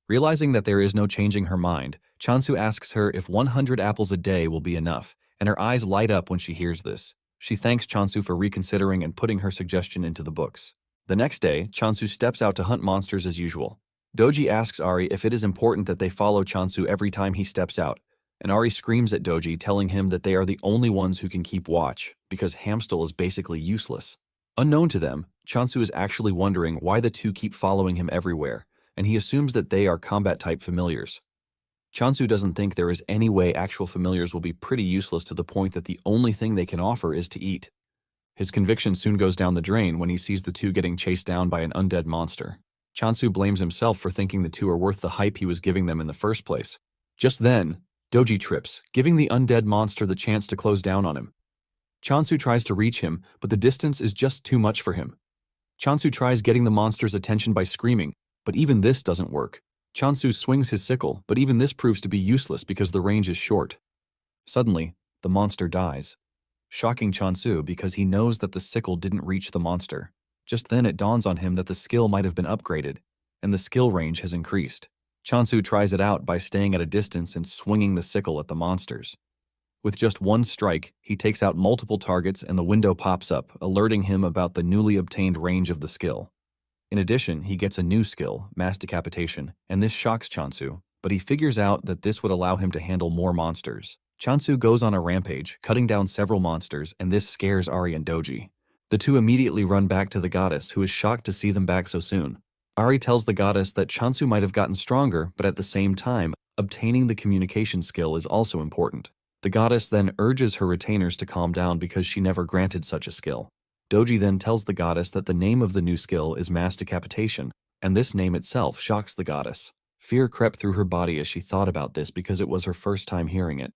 S1: Realizing that there is no changing her mind, Chansu asks her if 100 apples a day will be enough, and her eyes light up when she hears this. She thanks Chansu for reconsidering and putting her suggestion into the books. The next day, Chansu steps out to hunt monsters as usual. Doji asks Ari if it is important that they follow Chansu every time he steps out, and Ari screams at Doji, telling him that they are the only ones who can keep watch, because Hamstal is basically useless. Unknown to them, Chansu is actually wondering why the two keep following him everywhere, and he assumes that they are combat-type familiars. Chansu doesn't think there is any way actual familiars will be pretty useless to the point that the only thing they can offer is to eat. His conviction soon goes down the drain when he sees the two getting chased down by an undead monster. Chansu blames himself for thinking the two are worth the hype he was giving them in the first place. Just then, Doji trips, giving the undead monster the chance to close down on him. Chansu tries to reach him, but the distance is just too much for him. Chansu tries getting the monster's attention by screaming, but even this doesn't work. Chansu swings his sickle, but even this proves to be useless because the range is short. Suddenly, the monster dies, shocking Chansu because he knows that the sickle didn't reach the monster. Just then it dawns on him that the skill might have been upgraded, and the skill range has increased. Chansu tries it out by staying at a distance and swinging the sickle at the monsters. With just one strike, he takes out multiple targets and the window pops up, alerting him about the newly obtained range of the skill. In addition, he gets a new skill, mass decapitation, and this shocks Chansu, but he figures out that this would allow him to handle more monsters. Chansu goes on a rampage, cutting down several monsters, and this scares Ari and Doji. The two immediately run back to the goddess, who is shocked to see them back so soon. Ari tells the goddess that Chansu might have gotten stronger, but at the same time, obtaining the communication skill is also important. The goddess then urges her retainers to calm down because she never granted such a skill. Doji then tells the goddess that the name of the new skill is mass decapitation, and this name itself shocks the goddess. Fear crept through her body as she thought about this because it was her first time hearing it.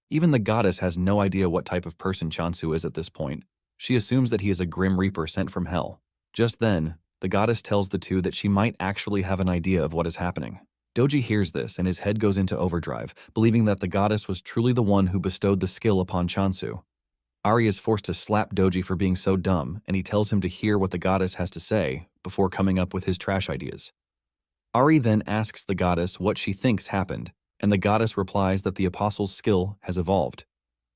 S1: Even the goddess has no idea what type of person Chansu is at this point. She assumes that he is a grim reaper sent from hell. Just then, the goddess tells the two that she might actually have an idea of what is happening. Doji hears this and his head goes into overdrive, believing that the goddess was truly the one who bestowed the skill upon Chansu. Ari is forced to slap Doji for being so dumb, and he tells him to hear what the goddess has to say before coming up with his trash ideas. Ari then asks the goddess what she thinks happened, and the goddess replies that the apostle's skill has evolved.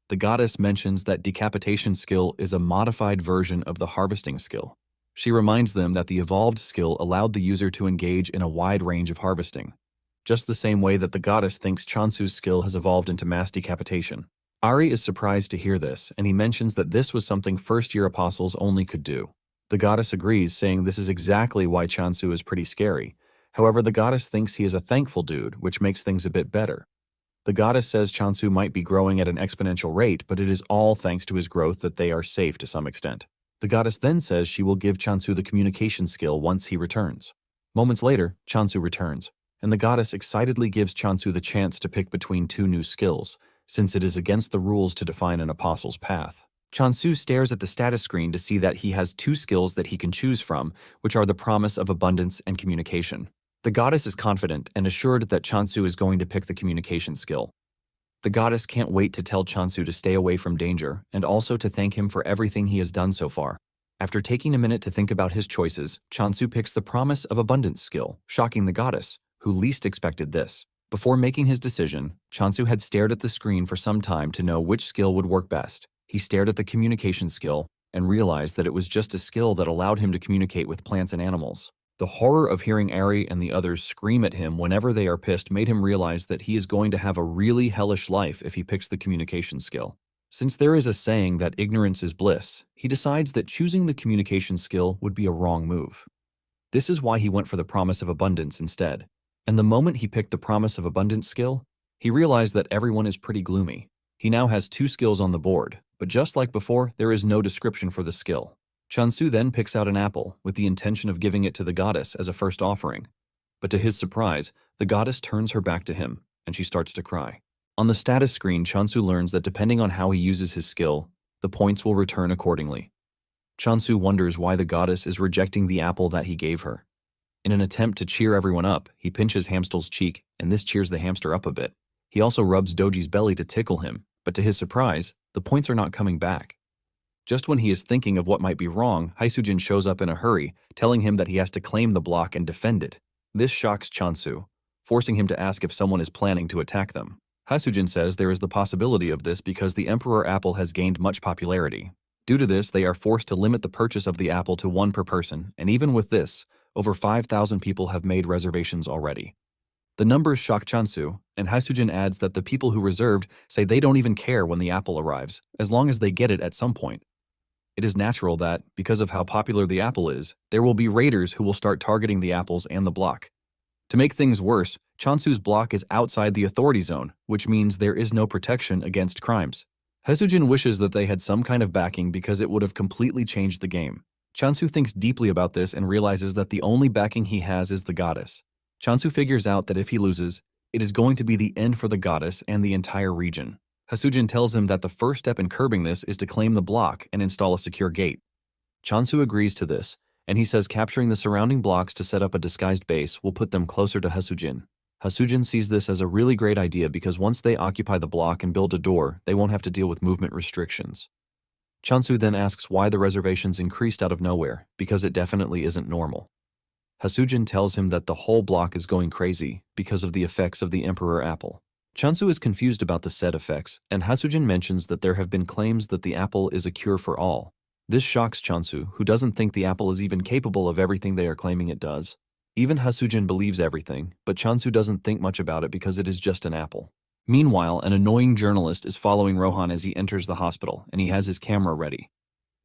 S1: The goddess mentions that decapitation skill is a modified version of the harvesting skill. She reminds them that the evolved skill allowed the user to engage in a wide range of harvesting, just the same way that the goddess thinks Chansu's skill has evolved into mass decapitation. Ari is surprised to hear this, and he mentions that this was something first-year apostles only could do. The goddess agrees, saying this is exactly why Chansu is pretty scary. However, the goddess thinks he is a thankful dude, which makes things a bit better. The goddess says Chansu might be growing at an exponential rate, but it is all thanks to his growth that they are safe to some extent. The goddess then says she will give Chansu the communication skill once he returns. Moments later, Chansu returns, and the goddess excitedly gives Chansu the chance to pick between two new skills, since it is against the rules to define an apostle's path. Chansu stares at the status screen to see that he has two skills that he can choose from, which are the promise of abundance and communication. The goddess is confident and assured that Chansu is going to pick the communication skill. The goddess can't wait to tell Chansu to stay away from danger and also to thank him for everything he has done so far. After taking a minute to think about his choices, Chansu picks the promise of abundance skill, shocking the goddess, who least expected this. Before making his decision, Chansu had stared at the screen for some time to know which skill would work best. He stared at the communication skill and realized that it was just a skill that allowed him to communicate with plants and animals. The horror of hearing Ari and the others scream at him whenever they are pissed made him realize that he is going to have a really hellish life if he picks the communication skill. Since there is a saying that ignorance is bliss, he decides that choosing the communication skill would be a wrong move. This is why he went for the promise of abundance instead. And the moment he picked the promise of abundance skill, he realized that everyone is pretty gloomy. He now has 2 skills on the board, but just like before, there is no description for the skill. Chansu then picks out an apple with the intention of giving it to the goddess as a first offering. But to his surprise, the goddess turns her back to him, and she starts to cry. On the status screen, Chansu learns that depending on how he uses his skill, the points will return accordingly. Chansu wonders why the goddess is rejecting the apple that he gave her. In an attempt to cheer everyone up, he pinches Hamstel's cheek, and this cheers the hamster up a bit. He also rubs Doji's belly to tickle him, but to his surprise, the points are not coming back. Just when he is thinking of what might be wrong, Haisujin shows up in a hurry, telling him that he has to claim the block and defend it. This shocks Chansu, forcing him to ask if someone is planning to attack them. Haisujin says there is the possibility of this because the Emperor Apple has gained much popularity. Due to this, they are forced to limit the purchase of the apple to 1 per person, and even with this, over 5,000 people have made reservations already. The numbers shock Chansu, and Haisujin adds that the people who reserved say they don't even care when the apple arrives, as long as they get it at some point. It is natural that, because of how popular the apple is, there will be raiders who will start targeting the apples and the block. To make things worse, Chansu's block is outside the authority zone, which means there is no protection against crimes. Haisujin wishes that they had some kind of backing because it would have completely changed the game. Chansu thinks deeply about this and realizes that the only backing he has is the goddess. Chansu figures out that if he loses, it is going to be the end for the goddess and the entire region. Haisujin tells him that the first step in curbing this is to claim the block and install a secure gate. Chansu agrees to this, and he says capturing the surrounding blocks to set up a disguised base will put them closer to Haisujin. Haisujin sees this as a really great idea because once they occupy the block and build a door, they won't have to deal with movement restrictions. Chansu then asks why the reservations increased out of nowhere, because it definitely isn't normal. Haisujin tells him that the whole block is going crazy because of the effects of the Emperor Apple. Chansu is confused about the said effects, and Haisujin mentions that there have been claims that the apple is a cure for all. This shocks Chansu, who doesn't think the apple is even capable of everything they are claiming it does. Even Haisujin believes everything, but Chansu doesn't think much about it because it is just an apple. Meanwhile, an annoying journalist is following Rohan as he enters the hospital, and he has his camera ready.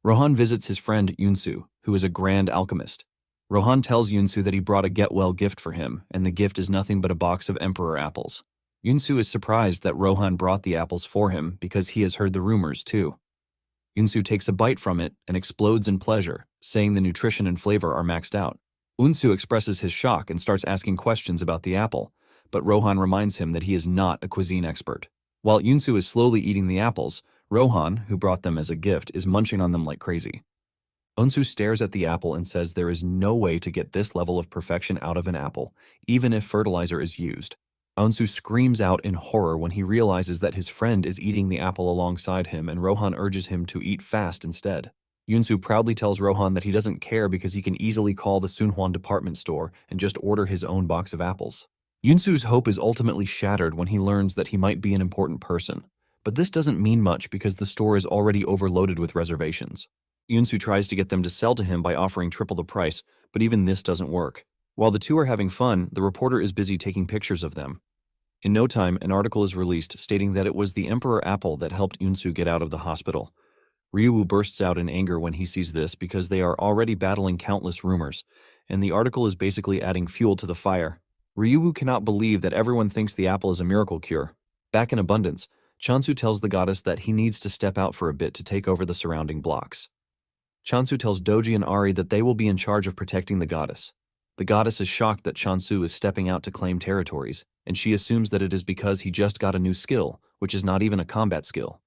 S1: Rohan visits his friend Yunsu, who is a grand alchemist. Rohan tells Yunsu that he brought a get-well gift for him, and the gift is nothing but a box of Emperor apples. Yunsu is surprised that Rohan brought the apples for him because he has heard the rumors too. Yunsu takes a bite from it and explodes in pleasure, saying the nutrition and flavor are maxed out. Unsu expresses his shock and starts asking questions about the apple, but Rohan reminds him that he is not a cuisine expert. While Yunsu is slowly eating the apples, Rohan, who brought them as a gift, is munching on them like crazy. Unsu stares at the apple and says there is no way to get this level of perfection out of an apple, even if fertilizer is used. Unsu screams out in horror when he realizes that his friend is eating the apple alongside him, and Rohan urges him to eat fast instead. Yunsu proudly tells Rohan that he doesn't care because he can easily call the Sunhwan department store and just order his own box of apples. Yunsu's hope is ultimately shattered when he learns that he might be an important person, but this doesn't mean much because the store is already overloaded with reservations. Yunsu tries to get them to sell to him by offering triple the price, but even this doesn't work. While the two are having fun, the reporter is busy taking pictures of them. In no time, an article is released stating that it was the Emperor Apple that helped Yunsu get out of the hospital. Ryu bursts out in anger when he sees this because they are already battling countless rumors, and the article is basically adding fuel to the fire. Ryu cannot believe that everyone thinks the apple is a miracle cure. Back in abundance, Chansu tells the goddess that he needs to step out for a bit to take over the surrounding blocks. Chansu tells Doji and Ari that they will be in charge of protecting the goddess. The goddess is shocked that Chansu is stepping out to claim territories, and she assumes that it is because he just got a new skill, which is not even a combat skill.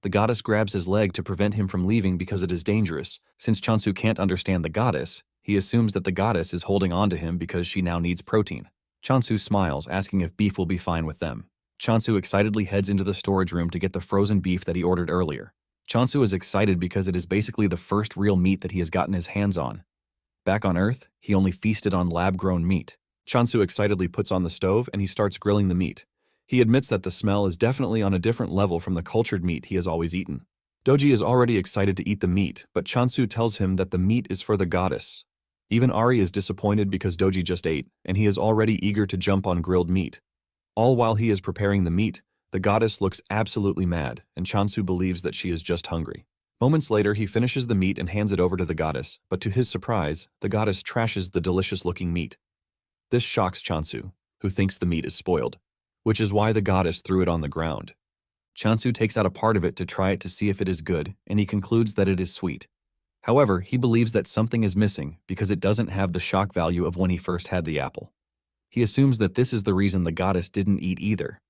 S1: The goddess grabs his leg to prevent him from leaving because it is dangerous. Since Chansu can't understand the goddess, he assumes that the goddess is holding on to him because she now needs protein. Chansu smiles, asking if beef will be fine with them. Chansu excitedly heads into the storage room to get the frozen beef that he ordered earlier. Chansu is excited because it is basically the first real meat that he has gotten his hands on. Back on Earth, he only feasted on lab-grown meat. Chansu excitedly puts on the stove and he starts grilling the meat. He admits that the smell is definitely on a different level from the cultured meat he has always eaten. Doji is already excited to eat the meat, but Chansu tells him that the meat is for the goddess. Even Ari is disappointed because Doji just ate, and he is already eager to jump on grilled meat. All while he is preparing the meat, The goddess looks absolutely mad, and Chansu believes that she is just hungry. Moments later, he finishes the meat and hands it over to the goddess, but to his surprise, the goddess trashes the delicious-looking meat. This shocks Chansu, who thinks the meat is spoiled, which is why the goddess threw it on the ground. Chansu takes out a part of it to try it to see if it is good, and he concludes that it is sweet. However, he believes that something is missing because it doesn't have the shock value of when he first had the apple. He assumes that this is the reason the goddess didn't eat either.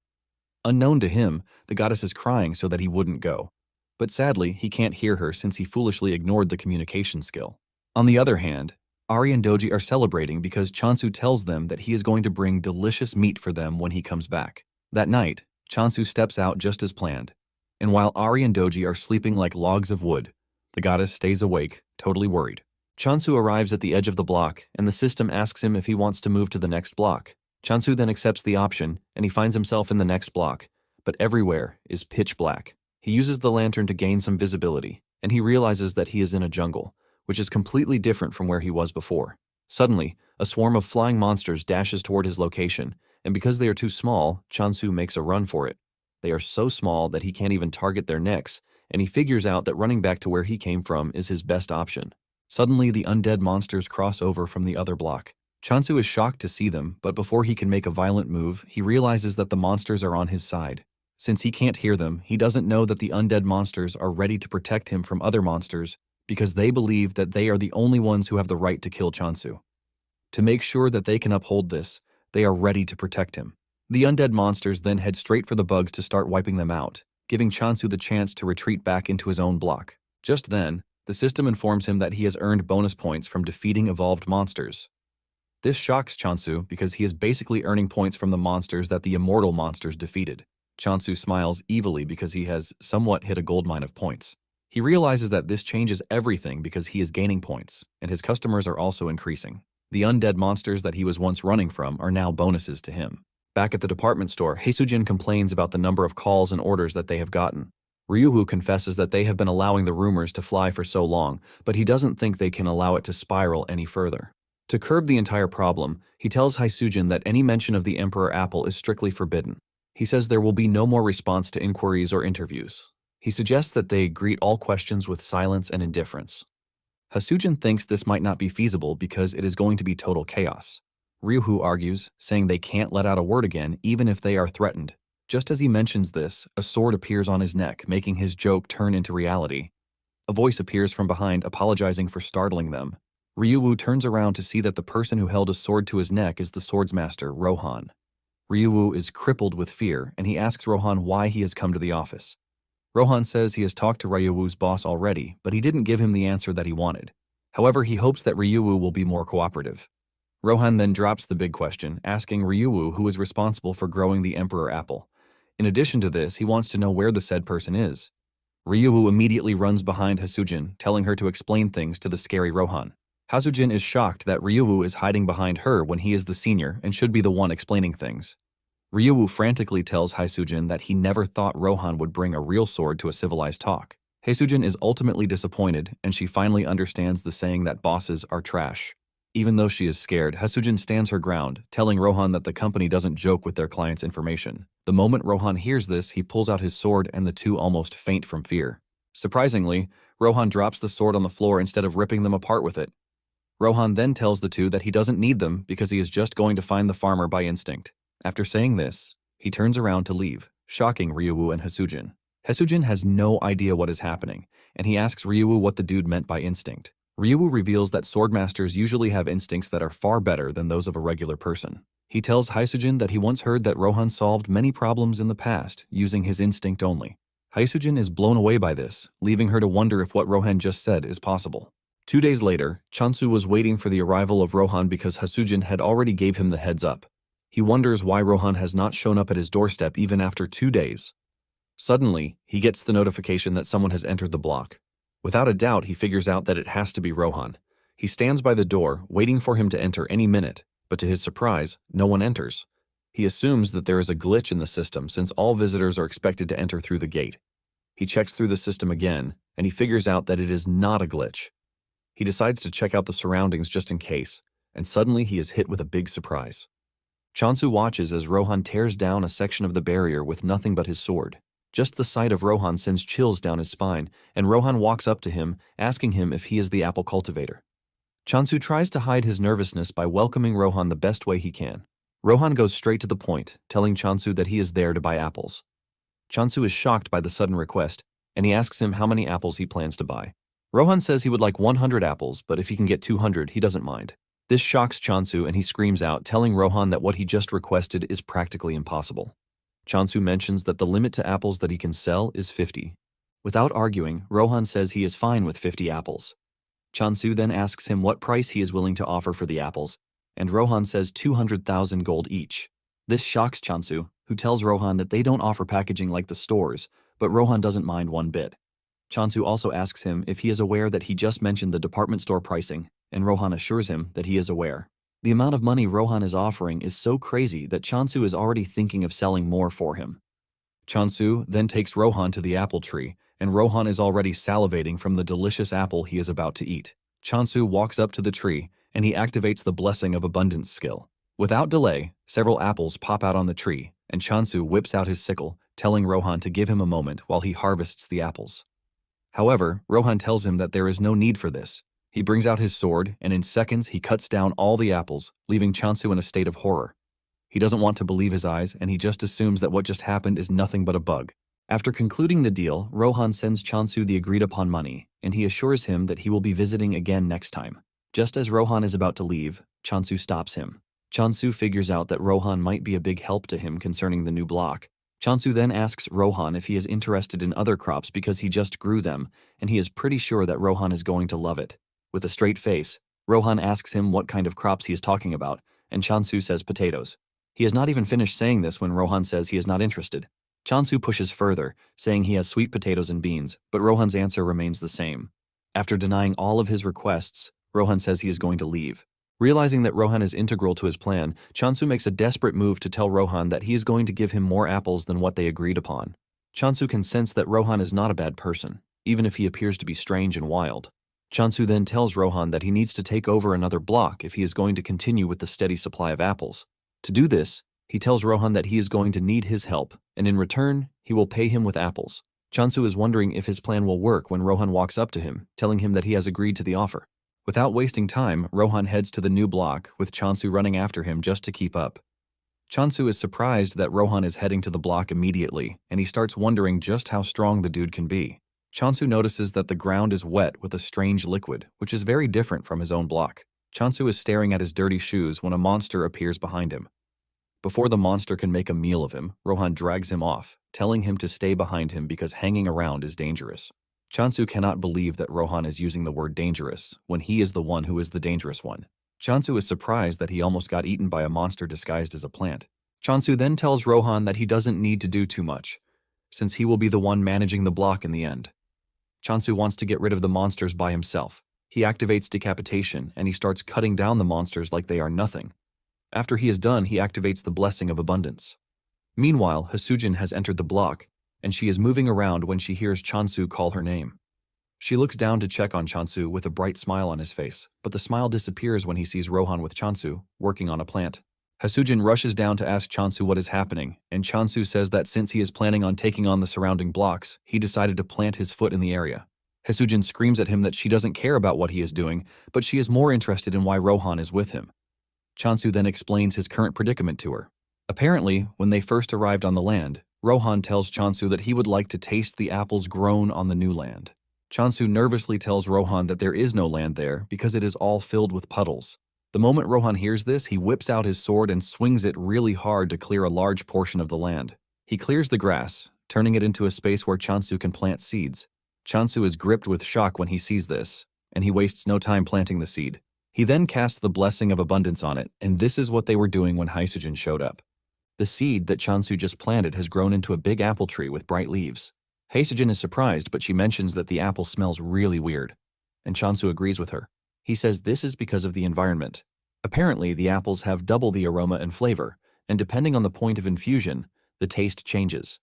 S1: Unknown to him, the goddess is crying so that he wouldn't go. But sadly, he can't hear her since he foolishly ignored the communication skill. On the other hand, Ari and Doji are celebrating because Chansu tells them that he is going to bring delicious meat for them when he comes back. That night, Chansu steps out just as planned. And while Ari and Doji are sleeping like logs of wood, the goddess stays awake, totally worried. Chansu arrives at the edge of the block, and the system asks him if he wants to move to the next block. Chansu then accepts the option, and he finds himself in the next block, but everywhere is pitch black. He uses the lantern to gain some visibility, and he realizes that he is in a jungle, which is completely different from where he was before. Suddenly, a swarm of flying monsters dashes toward his location, and because they are too small, Chansu makes a run for it. They are so small that he can't even target their necks, and he figures out that running back to where he came from is his best option. Suddenly, the undead monsters cross over from the other block. Chansu is shocked to see them, but before he can make a violent move, he realizes that the monsters are on his side. Since he can't hear them, he doesn't know that the undead monsters are ready to protect him from other monsters because they believe that they are the only ones who have the right to kill Chansu. To make sure that they can uphold this, they are ready to protect him. The undead monsters then head straight for the bugs to start wiping them out, giving Chansu the chance to retreat back into his own block. Just then, the system informs him that he has earned bonus points from defeating evolved monsters. This shocks Chansu because he is basically earning points from the monsters that the immortal monsters defeated. Chansu smiles evilly because he has somewhat hit a goldmine of points. He realizes that this changes everything because he is gaining points, and his customers are also increasing. The undead monsters that he was once running from are now bonuses to him. Back at the department store, Haesujin complains about the number of calls and orders that they have gotten. Ryuhu confesses that they have been allowing the rumors to fly for so long, but he doesn't think they can allow it to spiral any further. To curb the entire problem, he tells Haesujin that any mention of the Emperor Apple is strictly forbidden. He says there will be no more response to inquiries or interviews. He suggests that they greet all questions with silence and indifference. Haesujin thinks this might not be feasible because it is going to be total chaos. Ryuhu argues, saying they can't let out a word again even if they are threatened. Just as he mentions this, a sword appears on his neck, making his joke turn into reality. A voice appears from behind, apologizing for startling them. Ryuhu turns around to see that the person who held a sword to his neck is the swordsmaster, Rohan. Ryuhu is crippled with fear, and he asks Rohan why he has come to the office. Rohan says he has talked to Ryuhu's boss already, but he didn't give him the answer that he wanted. However, he hopes that Ryuhu will be more cooperative. Rohan then drops the big question, asking Ryuhu who is responsible for growing the Emperor Apple. In addition to this, he wants to know where the said person is. Ryuhu immediately runs behind Haesujin, telling her to explain things to the scary Rohan. Haesujin is shocked that Ryuhu is hiding behind her when he is the senior and should be the one explaining things. Ryuhu frantically tells Haesujin that he never thought Rohan would bring a real sword to a civilized talk. Haesujin is ultimately disappointed, and she finally understands the saying that bosses are trash. Even though she is scared, Haesujin stands her ground, telling Rohan that the company doesn't joke with their clients' information. The moment Rohan hears this, he pulls out his sword and the two almost faint from fear. Surprisingly, Rohan drops the sword on the floor instead of ripping them apart with it. Rohan then tells the two that he doesn't need them because he is just going to find the farmer by instinct. After saying this, he turns around to leave, shocking Ryuhu and Haesujin. Haesujin has no idea what is happening, and he asks Ryuhu what the dude meant by instinct. Ryuhu reveals that swordmasters usually have instincts that are far better than those of a regular person. He tells Haesujin that he once heard that Rohan solved many problems in the past using his instinct only. Haesujin is blown away by this, leaving her to wonder if what Rohan just said is possible. 2 days later, Chansu was waiting for the arrival of Rohan because Haesujin had already gave him the heads up. He wonders why Rohan has not shown up at his doorstep even after 2 days. Suddenly, he gets the notification that someone has entered the block. Without a doubt, he figures out that it has to be Rohan. He stands by the door, waiting for him to enter any minute, but to his surprise, no one enters. He assumes that there is a glitch in the system since all visitors are expected to enter through the gate. He checks through the system again, and he figures out that it is not a glitch. He decides to check out the surroundings just in case, and suddenly he is hit with a big surprise. Chansu watches as Rohan tears down a section of the barrier with nothing but his sword. Just the sight of Rohan sends chills down his spine, and Rohan walks up to him, asking him if he is the apple cultivator. Chansu tries to hide his nervousness by welcoming Rohan the best way he can. Rohan goes straight to the point, telling Chansu that he is there to buy apples. Chansu is shocked by the sudden request, and he asks him how many apples he plans to buy. Rohan says he would like 100 apples, but if he can get 200, he doesn't mind. This shocks Chansu and he screams out, telling Rohan that what he just requested is practically impossible. Chansu mentions that the limit to apples that he can sell is 50. Without arguing, Rohan says he is fine with 50 apples. Chansu then asks him what price he is willing to offer for the apples, and Rohan says 200,000 gold each. This shocks Chansu, who tells Rohan that they don't offer packaging like the stores, but Rohan doesn't mind one bit. Chansu also asks him if he is aware that he just mentioned the department store pricing, and Rohan assures him that he is aware. The amount of money Rohan is offering is so crazy that Chansu is already thinking of selling more for him. Chansu then takes Rohan to the apple tree, and Rohan is already salivating from the delicious apple he is about to eat. Chansu walks up to the tree, and he activates the Blessing of Abundance skill. Without delay, several apples pop out on the tree, and Chansu whips out his sickle, telling Rohan to give him a moment while he harvests the apples. However, Rohan tells him that there is no need for this. He brings out his sword, and in seconds he cuts down all the apples, leaving Chansu in a state of horror. He doesn't want to believe his eyes, and he just assumes that what just happened is nothing but a bug. After concluding the deal, Rohan sends Chansu the agreed-upon money, and he assures him that he will be visiting again next time. Just as Rohan is about to leave, Chansu stops him. Chansu figures out that Rohan might be a big help to him concerning the new block. Chansu then asks Rohan if he is interested in other crops because he just grew them, and he is pretty sure that Rohan is going to love it. With a straight face, Rohan asks him what kind of crops he is talking about, and Chansu says potatoes. He has not even finished saying this when Rohan says he is not interested. Chansu pushes further, saying he has sweet potatoes and beans, but Rohan's answer remains the same. After denying all of his requests, Rohan says he is going to leave. Realizing that Rohan is integral to his plan, Chansu makes a desperate move to tell Rohan that he is going to give him more apples than what they agreed upon. Chansu can sense that Rohan is not a bad person, even if he appears to be strange and wild. Chansu then tells Rohan that he needs to take over another block if he is going to continue with the steady supply of apples. To do this, he tells Rohan that he is going to need his help, and in return, he will pay him with apples. Chansu is wondering if his plan will work when Rohan walks up to him, telling him that he has agreed to the offer. Without wasting time, Rohan heads to the new block, with Chansu running after him just to keep up. Chansu is surprised that Rohan is heading to the block immediately, and he starts wondering just how strong the dude can be. Chansu notices that the ground is wet with a strange liquid, which is very different from his own block. Chansu is staring at his dirty shoes when a monster appears behind him. Before the monster can make a meal of him, Rohan drags him off, telling him to stay behind him because hanging around is dangerous. Chansu cannot believe that Rohan is using the word dangerous when he is the one who is the dangerous one. Chansu is surprised that he almost got eaten by a monster disguised as a plant. Chansu then tells Rohan that he doesn't need to do too much, since he will be the one managing the block in the end. Chansu wants to get rid of the monsters by himself. He activates decapitation and he starts cutting down the monsters like they are nothing. After he is done, he activates the Blessing of Abundance. Meanwhile, Hasujin has entered the block, and she is moving around when she hears Chansu call her name. She looks down to check on Chansu with a bright smile on his face, but the smile disappears when he sees Rohan with Chansu, working on a plant. Hasujin rushes down to ask Chansu what is happening, and Chansu says that since he is planning on taking on the surrounding blocks, he decided to plant his foot in the area. Hasujin screams at him that she doesn't care about what he is doing, but she is more interested in why Rohan is with him. Chansu then explains his current predicament to her. Apparently, when they first arrived on the land, Rohan tells Chansu that he would like to taste the apples grown on the new land. Chansu nervously tells Rohan that there is no land there because it is all filled with puddles. The moment Rohan hears this, he whips out his sword and swings it really hard to clear a large portion of the land. He clears the grass, turning it into a space where Chansu can plant seeds. Chansu is gripped with shock when he sees this, and he wastes no time planting the seed. He then casts the Blessing of Abundance on it, and this is what they were doing when Hasujin showed up. The seed that Chansu just planted has grown into a big apple tree with bright leaves. Hasujin is surprised, but she mentions that the apple smells really weird, and Chansu agrees with her. He says this is because of the environment. Apparently, the apples have double the aroma and flavor, and depending on the point of infusion, the taste changes.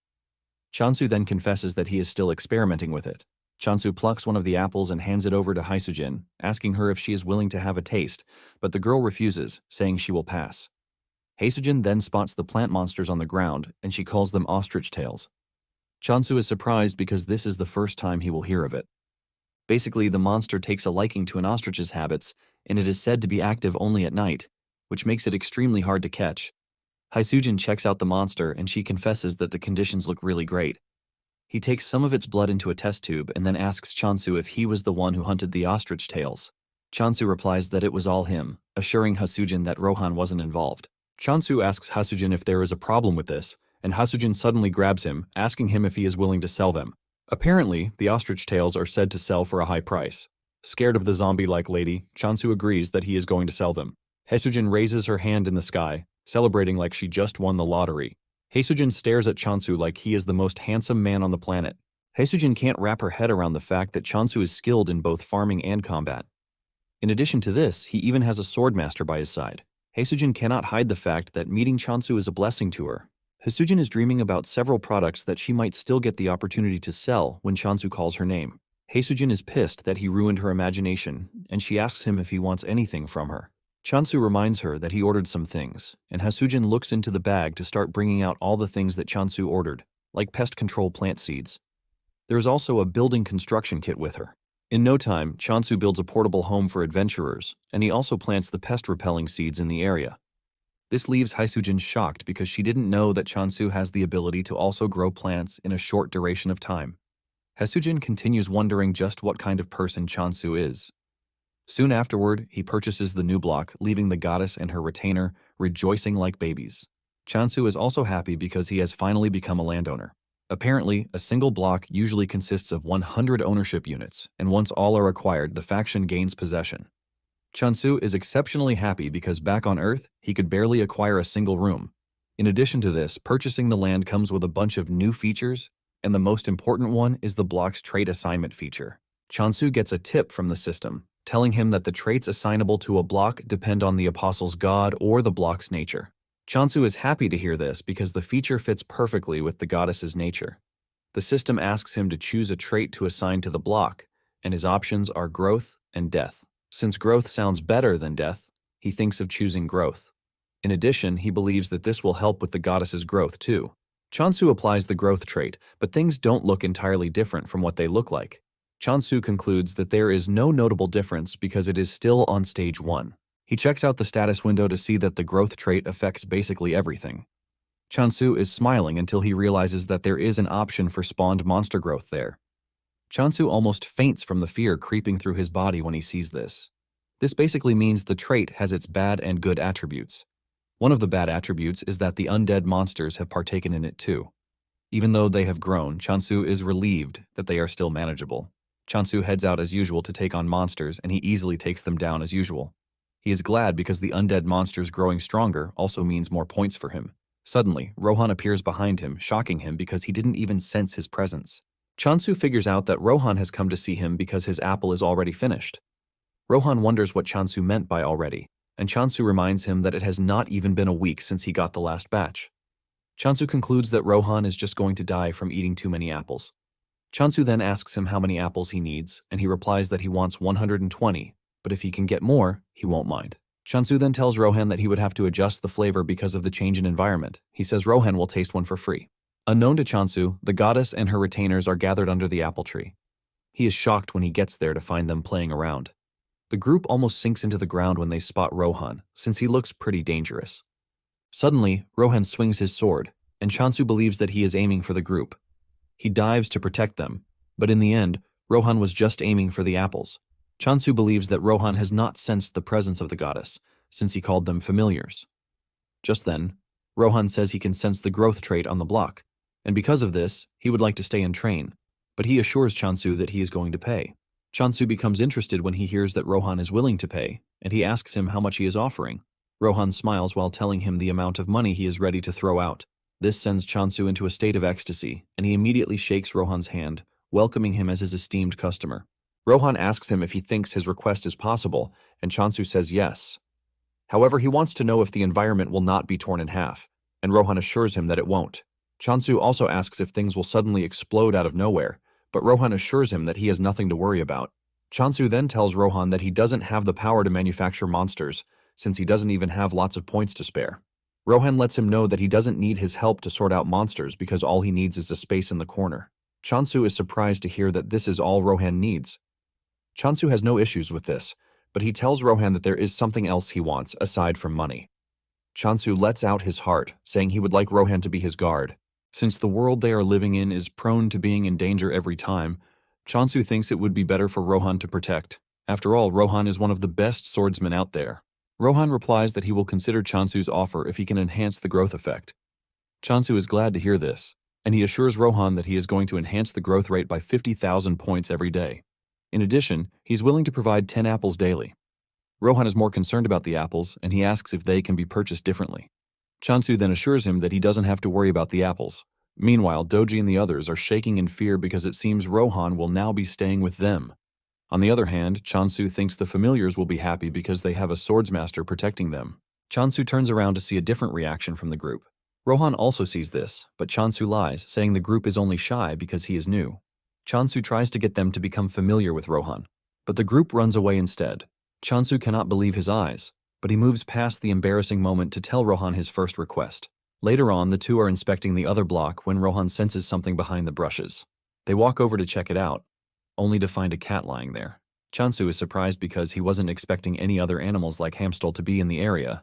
S1: Chansu then confesses that he is still experimenting with it. Chansu plucks one of the apples and hands it over to Hasujin, asking her if she is willing to have a taste, but the girl refuses, saying she will pass. Haesujin then spots the plant monsters on the ground, and she calls them ostrich tails. Chansu is surprised because this is the first time he will hear of it. Basically, the monster takes a liking to an ostrich's habits, and it is said to be active only at night, which makes it extremely hard to catch. Haesujin checks out the monster, and she confesses that the conditions look really great. He takes some of its blood into a test tube and then asks Chansu if he was the one who hunted the ostrich tails. Chansu replies that it was all him, assuring Haesujin that Rohan wasn't involved. Chansu asks Haesujin if there is a problem with this, and Haesujin suddenly grabs him, asking him if he is willing to sell them. Apparently, the ostrich tails are said to sell for a high price. Scared of the zombie-like lady, Chansu agrees that he is going to sell them. Haesujin raises her hand in the sky, celebrating like she just won the lottery. Haesujin stares at Chansu like he is the most handsome man on the planet. Haesujin can't wrap her head around the fact that Chansu is skilled in both farming and combat. In addition to this, he even has a swordmaster by his side. Haesujin cannot hide the fact that meeting Chansu is a blessing to her. Haesujin is dreaming about several products that she might still get the opportunity to sell when Chansu calls her name. Haesujin is pissed that he ruined her imagination, and she asks him if he wants anything from her. Chansu reminds her that he ordered some things, and Haesujin looks into the bag to start bringing out all the things that Chansu ordered, like pest control plant seeds. There is also a building construction kit with her. In no time, Chansu builds a portable home for adventurers, and he also plants the pest-repelling seeds in the area. This leaves Haesujin shocked because she didn't know that Chansu has the ability to also grow plants in a short duration of time. Haesujin continues wondering just what kind of person Chansu is. Soon afterward, he purchases the new block, leaving the goddess and her retainer rejoicing like babies. Chansu is also happy because he has finally become a landowner. Apparently, a single block usually consists of 100 ownership units, and once all are acquired, the faction gains possession. Chansu is exceptionally happy because back on Earth, he could barely acquire a single room. In addition to this, purchasing the land comes with a bunch of new features, and the most important one is the block's trait assignment feature. Chansu gets a tip from the system, telling him that the traits assignable to a block depend on the apostle's god or the block's nature. Chansu is happy to hear this because the feature fits perfectly with the goddess's nature. The system asks him to choose a trait to assign to the block, and his options are growth and death. Since growth sounds better than death, he thinks of choosing growth. In addition, he believes that this will help with the goddess's growth too. Chansu applies the growth trait, but things don't look entirely different from what they look like. Chansu concludes that there is no notable difference because it is still on stage 1. He checks out the status window to see that the growth trait affects basically everything. Chansu is smiling until he realizes that there is an option for spawned monster growth there. Chansu almost faints from the fear creeping through his body when he sees this. This basically means the trait has its bad and good attributes. One of the bad attributes is that the undead monsters have partaken in it too. Even though they have grown, Chansu is relieved that they are still manageable. Chansu heads out as usual to take on monsters, and he easily takes them down as usual. He is glad because the undead monsters growing stronger also means more points for him. Suddenly, Rohan appears behind him, shocking him because he didn't even sense his presence. Chansu figures out that Rohan has come to see him because his apple is already finished. Rohan wonders what Chansu meant by already, and Chansu reminds him that it has not even been a week since he got the last batch. Chansu concludes that Rohan is just going to die from eating too many apples. Chansu then asks him how many apples he needs, and he replies that he wants 120, but if he can get more, he won't mind. Chansu then tells Rohan that he would have to adjust the flavor because of the change in environment. He says Rohan will taste one for free. Unknown to Chansu, the goddess and her retainers are gathered under the apple tree. He is shocked when he gets there to find them playing around. The group almost sinks into the ground when they spot Rohan, since he looks pretty dangerous. Suddenly, Rohan swings his sword, and Chansu believes that he is aiming for the group. He dives to protect them, but in the end, Rohan was just aiming for the apples. Chansu believes that Rohan has not sensed the presence of the goddess, since he called them familiars. Just then, Rohan says he can sense the growth trait on the block, and because of this, he would like to stay and train, but he assures Chansu that he is going to pay. Chansu becomes interested when he hears that Rohan is willing to pay, and he asks him how much he is offering. Rohan smiles while telling him the amount of money he is ready to throw out. This sends Chansu into a state of ecstasy, and he immediately shakes Rohan's hand, welcoming him as his esteemed customer. Rohan asks him if he thinks his request is possible, and Chansu says yes. However, he wants to know if the environment will not be torn in half, and Rohan assures him that it won't. Chansu also asks if things will suddenly explode out of nowhere, but Rohan assures him that he has nothing to worry about. Chansu then tells Rohan that he doesn't have the power to manufacture monsters, since he doesn't even have lots of points to spare. Rohan lets him know that he doesn't need his help to sort out monsters because all he needs is a space in the corner. Chansu is surprised to hear that this is all Rohan needs. Chansu has no issues with this, but he tells Rohan that there is something else he wants aside from money. Chansu lets out his heart, saying he would like Rohan to be his guard. Since the world they are living in is prone to being in danger every time, Chansu thinks it would be better for Rohan to protect. After all, Rohan is one of the best swordsmen out there. Rohan replies that he will consider Chansu's offer if he can enhance the growth effect. Chansu is glad to hear this, and he assures Rohan that he is going to enhance the growth rate by 50,000 points every day. In addition, he's willing to provide 10 apples daily. Rohan is more concerned about the apples, and he asks if they can be purchased differently. Chansu then assures him that he doesn't have to worry about the apples. Meanwhile, Doji and the others are shaking in fear because it seems Rohan will now be staying with them. On the other hand, Chansu thinks the familiars will be happy because they have a swordsmaster protecting them. Chansu turns around to see a different reaction from the group. Rohan also sees this, but Chansu lies, saying the group is only shy because he is new. Chansu tries to get them to become familiar with Rohan, but the group runs away instead. Chansu cannot believe his eyes, but he moves past the embarrassing moment to tell Rohan his first request. Later on, the two are inspecting the other block when Rohan senses something behind the brushes. They walk over to check it out, only to find a cat lying there. Chansu is surprised because he wasn't expecting any other animals like Hamstall to be in the area.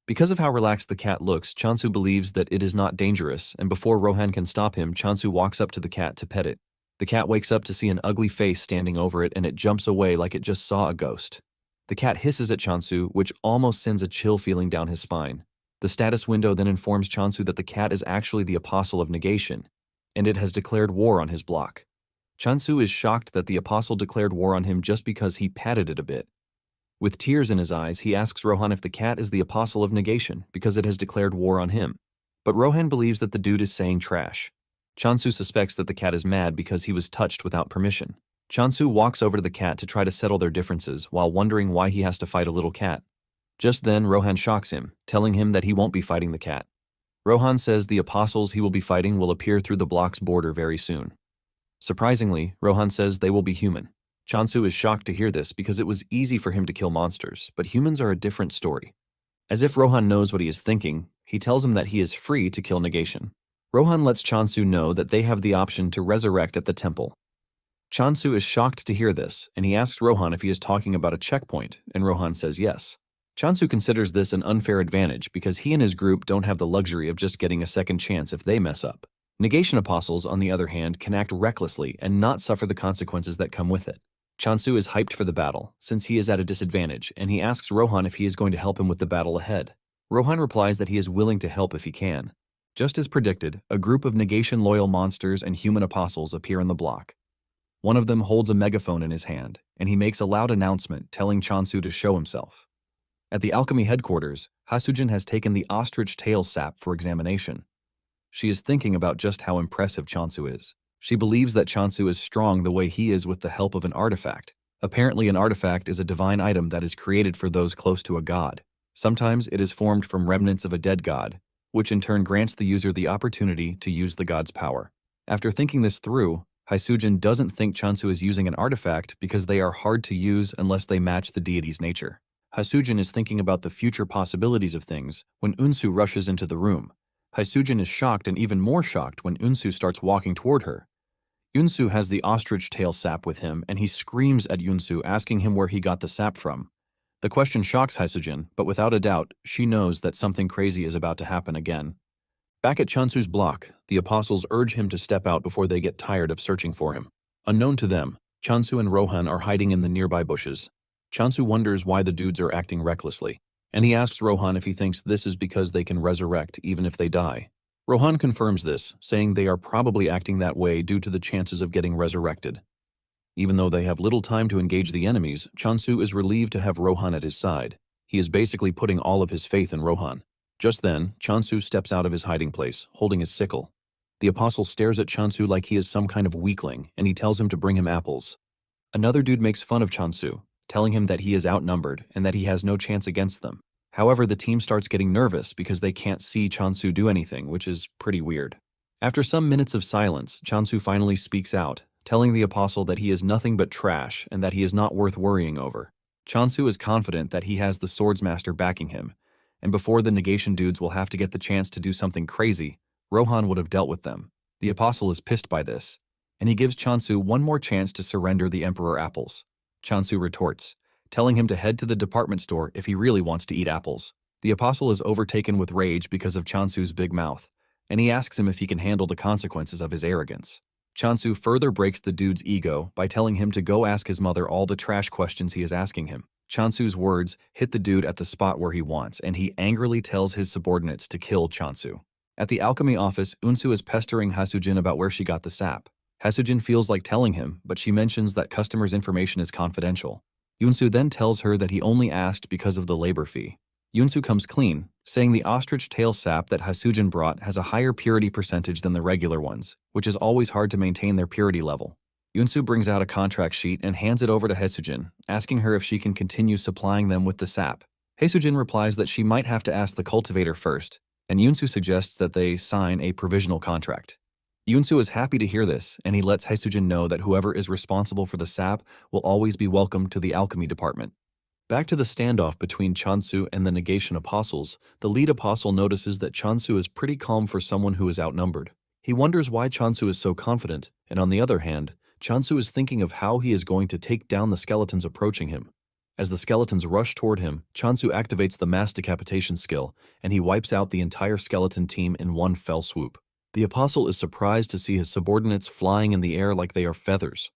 S1: Because of how relaxed the cat looks, Chansu believes that it is not dangerous, and before Rohan can stop him, Chansu walks up to the cat to pet it. The cat wakes up to see an ugly face standing over it, and it jumps away like it just saw a ghost. The cat hisses at Chansu, which almost sends a chill feeling down his spine. The status window then informs Chansu that the cat is actually the Apostle of Negation, and it has declared war on his block. Chansu is shocked that the Apostle declared war on him just because he patted it a bit. With tears in his eyes, he asks Rohan if the cat is the Apostle of Negation because it has declared war on him. But Rohan believes that the dude is saying trash. Chansu suspects that the cat is mad because he was touched without permission. Chansu walks over to the cat to try to settle their differences while wondering why he has to fight a little cat. Just then, Rohan shocks him, telling him that he won't be fighting the cat. Rohan says the apostles he will be fighting will appear through the block's border very soon. Surprisingly, Rohan says they will be human. Chansu is shocked to hear this because it was easy for him to kill monsters, but humans are a different story. As if Rohan knows what he is thinking, he tells him that he is free to kill Negation. Rohan lets Chansu know that they have the option to resurrect at the temple. Chansu is shocked to hear this, and he asks Rohan if he is talking about a checkpoint, and Rohan says yes. Chansu considers this an unfair advantage because he and his group don't have the luxury of just getting a second chance if they mess up. Negation apostles, on the other hand, can act recklessly and not suffer the consequences that come with it. Chansu is hyped for the battle, since he is at a disadvantage, and he asks Rohan if he is going to help him with the battle ahead. Rohan replies that he is willing to help if he can. Just as predicted, a group of Negation-loyal monsters and human apostles appear in the block. One of them holds a megaphone in his hand, and he makes a loud announcement telling Chansu to show himself. At the alchemy headquarters, Hasujin has taken the ostrich tail sap for examination. She is thinking about just how impressive Chansu is. She believes that Chansu is strong the way he is with the help of an artifact. Apparently, an artifact is a divine item that is created for those close to a god. Sometimes it is formed from remnants of a dead god, which in turn grants the user the opportunity to use the god's power. After thinking this through, Hasujin doesn't think Chansu is using an artifact because they are hard to use unless they match the deity's nature. Hasujin is thinking about the future possibilities of things when Unsu rushes into the room. Hasujin is shocked and even more shocked when Unsu starts walking toward her. Unsu has the ostrich tail sap with him, and he screams at Unsu, asking him where he got the sap from. The question shocks Hasujin, but without a doubt, she knows that something crazy is about to happen again. Back at Chansu's block, the apostles urge him to step out before they get tired of searching for him. Unknown to them, Chansu and Rohan are hiding in the nearby bushes. Chansu wonders why the dudes are acting recklessly, and he asks Rohan if he thinks this is because they can resurrect even if they die. Rohan confirms this, saying they are probably acting that way due to the chances of getting resurrected. Even though they have little time to engage the enemies, Chansu is relieved to have Rohan at his side. He is basically putting all of his faith in Rohan. Just then, Chansu steps out of his hiding place, holding his sickle. The apostle stares at Chansu like he is some kind of weakling, and he tells him to bring him apples. Another dude makes fun of Chansu, telling him that he is outnumbered and that he has no chance against them. However, the team starts getting nervous because they can't see Chansu do anything, which is pretty weird. After some minutes of silence, Chansu finally speaks out, telling the apostle that he is nothing but trash and that he is not worth worrying over. Chansu is confident that he has the swordsmaster backing him, and before the negation dudes will have to get the chance to do something crazy, Rohan would have dealt with them. The apostle is pissed by this, and he gives Chansu one more chance to surrender the Emperor apples. Chansu retorts, telling him to head to the department store if he really wants to eat apples. The apostle is overtaken with rage because of Chansu's big mouth, and he asks him if he can handle the consequences of his arrogance. Chansu further breaks the dude's ego by telling him to go ask his mother all the trash questions he is asking him. Chansu's words hit the dude at the spot where he wants, and he angrily tells his subordinates to kill Chansu. At the alchemy office, Unsu is pestering Hasujin about where she got the sap. Hasujin feels like telling him, but she mentions that customers' information is confidential. Unsu then tells her that he only asked because of the labor fee. Unsu comes clean, saying the ostrich tail sap that Hasujin brought has a higher purity percentage than the regular ones, which is always hard to maintain their purity level. Unsu brings out a contract sheet and hands it over to Hasujin, asking her if she can continue supplying them with the sap. Hasujin replies that she might have to ask the cultivator first, and Unsu suggests that they sign a provisional contract. Unsu is happy to hear this, and he lets Hasujin know that whoever is responsible for the sap will always be welcome to the alchemy department. Back to the standoff between Chansu and the negation apostles, the lead apostle notices that Chansu is pretty calm for someone who is outnumbered. He wonders why Chansu is so confident, and on the other hand, Chansu is thinking of how he is going to take down the skeletons approaching him. As the skeletons rush toward him, Chansu activates the mass decapitation skill, and he wipes out the entire skeleton team in one fell swoop. The apostle is surprised to see his subordinates flying in the air like they are feathers.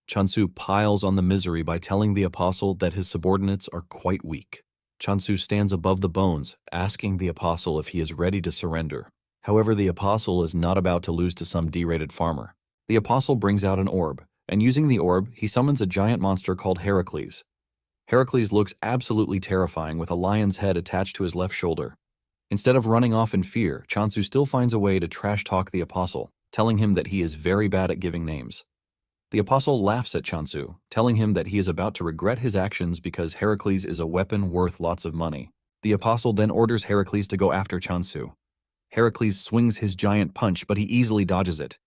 S1: Chansu piles on the misery by telling the apostle that his subordinates are quite weak. Chansu stands above the bones, asking the apostle if he is ready to surrender. However, the apostle is not about to lose to some derated farmer. The apostle brings out an orb, and using the orb, he summons a giant monster called Heracles. Heracles looks absolutely terrifying with a lion's head attached to his left shoulder. Instead of running off in fear, Chansu still finds a way to trash-talk the apostle, telling him that he is very bad at giving names. The apostle laughs at Chansu, telling him that he is about to regret his actions because Heracles is a weapon worth lots of money. The apostle then orders Heracles to go after Chansu. Heracles swings his giant punch, but he easily dodges it.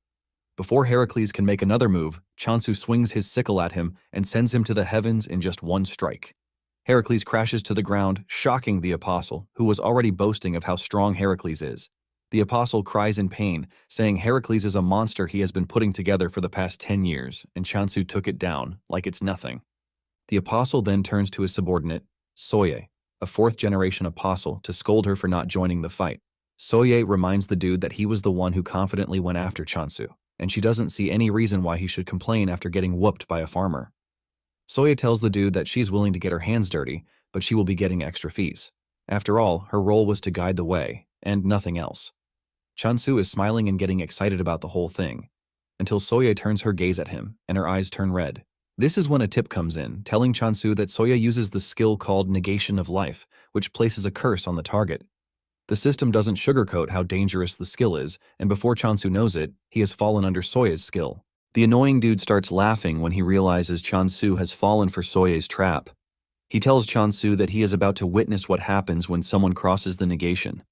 S1: Before Heracles can make another move, Chansu swings his sickle at him and sends him to the heavens in just one strike. Heracles crashes to the ground, shocking the apostle, who was already boasting of how strong Heracles is. The apostle cries in pain, saying Heracles is a monster he has been putting together for the past 10 years, and Chansu took it down, like it's nothing. The apostle then turns to his subordinate, Soye, a fourth-generation apostle, to scold her for not joining the fight. Soye reminds the dude that he was the one who confidently went after Chansu, and she doesn't see any reason why he should complain after getting whooped by a farmer. Soye tells the dude that she's willing to get her hands dirty, but she will be getting extra fees. After all, her role was to guide the way, and nothing else. Chansu is smiling and getting excited about the whole thing, until Soye turns her gaze at him, and her eyes turn red. This is when a tip comes in, telling Chansu that Soye uses the skill called Negation of Life, which places a curse on the target. The system doesn't sugarcoat how dangerous the skill is, and before Chansu knows it, he has fallen under Soye's skill. The annoying dude starts laughing when he realizes Chansu has fallen for Soye's trap. He tells Chansu that he is about to witness what happens when someone crosses the negation.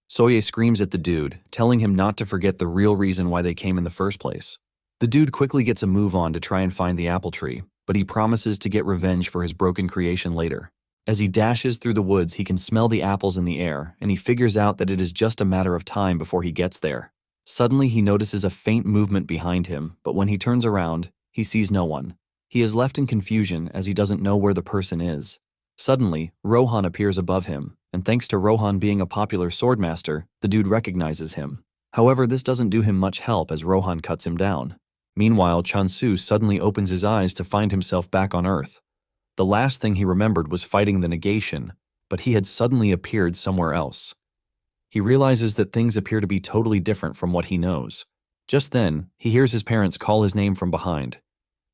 S1: Soye screams at the dude, telling him not to forget the real reason why they came in the first place. The dude quickly gets a move on to try and find the apple tree, but he promises to get revenge for his broken creation later. As he dashes through the woods, he can smell the apples in the air, and he figures out that it is just a matter of time before he gets there. Suddenly, he notices a faint movement behind him, but when he turns around, he sees no one. He is left in confusion as he doesn't know where the person is. Suddenly, Rohan appears above him, and thanks to Rohan being a popular swordmaster, the dude recognizes him. However, this doesn't do him much help as Rohan cuts him down. Meanwhile, Chansu suddenly opens his eyes to find himself back on Earth. The last thing he remembered was fighting the negation, but he had suddenly appeared somewhere else. He realizes that things appear to be totally different from what he knows. Just then, he hears his parents call his name from behind.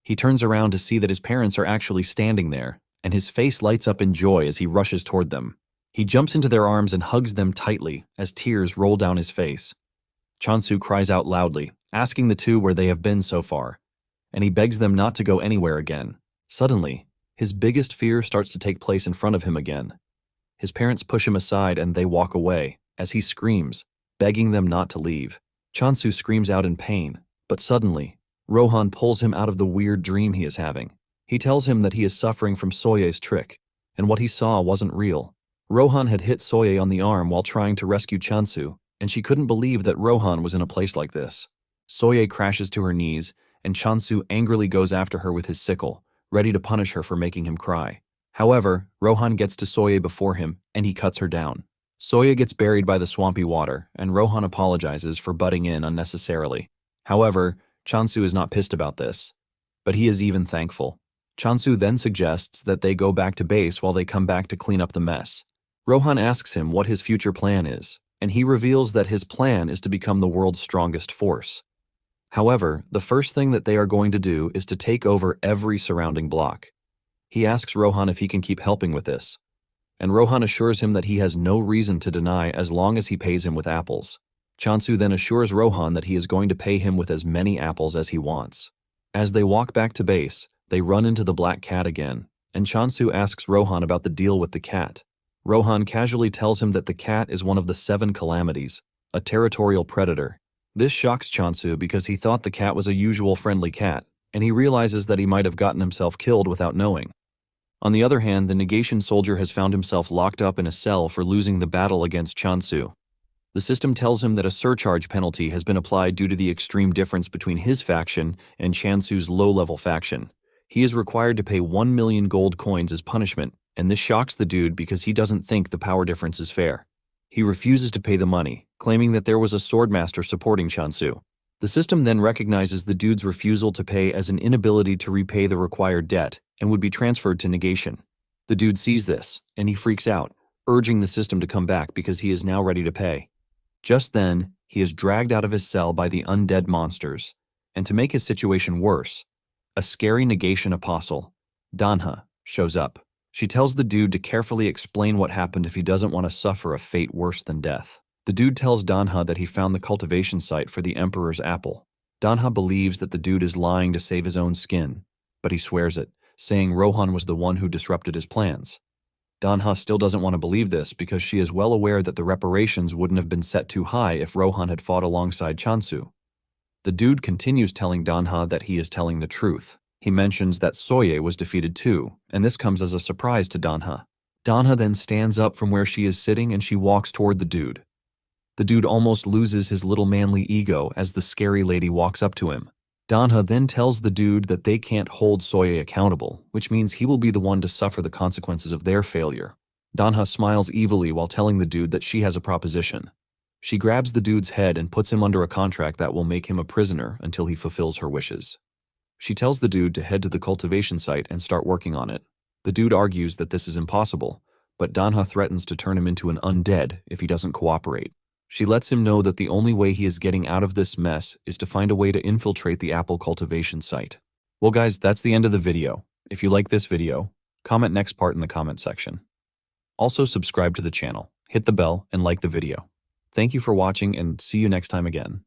S1: He turns around to see that his parents are actually standing there, and his face lights up in joy as he rushes toward them. He jumps into their arms and hugs them tightly as tears roll down his face. Chansu cries out loudly, asking the two where they have been so far, and he begs them not to go anywhere again. Suddenly, his biggest fear starts to take place in front of him again. His parents push him aside and they walk away, as he screams, begging them not to leave. Chansu screams out in pain, but suddenly, Rohan pulls him out of the weird dream he is having. He tells him that he is suffering from Soye's trick, and what he saw wasn't real. Rohan had hit Soye on the arm while trying to rescue Chansu, and she couldn't believe that Rohan was in a place like this. Soye crashes to her knees, and Chansu angrily goes after her with his sickle, ready to punish her for making him cry. However, Rohan gets to Soye before him, and he cuts her down. Soye gets buried by the swampy water, and Rohan apologizes for butting in unnecessarily. However, Chansu is not pissed about this, but he is even thankful. Chansu then suggests that they go back to base while they come back to clean up the mess. Rohan asks him what his future plan is, and he reveals that his plan is to become the world's strongest force. However, the first thing that they are going to do is to take over every surrounding block. He asks Rohan if he can keep helping with this, and Rohan assures him that he has no reason to deny as long as he pays him with apples. Chansu then assures Rohan that he is going to pay him with as many apples as he wants. As they walk back to base, they run into the black cat again, and Chansu asks Rohan about the deal with the cat. Rohan casually tells him that the cat is one of the 7 calamities, a territorial predator. This shocks Chansu because he thought the cat was a usual friendly cat, and he realizes that he might have gotten himself killed without knowing. On the other hand, the negation soldier has found himself locked up in a cell for losing the battle against Chansu. The system tells him that a surcharge penalty has been applied due to the extreme difference between his faction and Chansu's low-level faction. He is required to pay 1 million gold coins as punishment, and this shocks the dude because he doesn't think the power difference is fair. He refuses to pay the money, claiming that there was a swordmaster supporting Chansu. The system then recognizes the dude's refusal to pay as an inability to repay the required debt and would be transferred to negation. The dude sees this, and he freaks out, urging the system to come back because he is now ready to pay. Just then, he is dragged out of his cell by the undead monsters, and to make his situation worse, a scary negation apostle, Manhwa, shows up. She tells the dude to carefully explain what happened if he doesn't want to suffer a fate worse than death. The dude tells Manhwa that he found the cultivation site for the Emperor's apple. Manhwa believes that the dude is lying to save his own skin, but he swears it, saying Rohan was the one who disrupted his plans. Manhwa still doesn't want to believe this because she is well aware that the reparations wouldn't have been set too high if Rohan had fought alongside Chansu. The dude continues telling Manhwa that he is telling the truth. He mentions that Soye was defeated too, and this comes as a surprise to Manhwa. Manhwa then stands up from where she is sitting and she walks toward the dude. The dude almost loses his little manly ego as the scary lady walks up to him. Manhwa then tells the dude that they can't hold Soye accountable, which means he will be the one to suffer the consequences of their failure. Manhwa smiles evilly while telling the dude that she has a proposition. She grabs the dude's head and puts him under a contract that will make him a prisoner until he fulfills her wishes. She tells the dude to head to the cultivation site and start working on it. The dude argues that this is impossible, but Manhwa threatens to turn him into an undead if he doesn't cooperate. She lets him know that the only way he is getting out of this mess is to find a way to infiltrate the apple cultivation site. Well guys, that's the end of the video. If you like this video, comment next part in the comment section. Also subscribe to the channel, hit the bell, and like the video. Thank you for watching and see you next time again.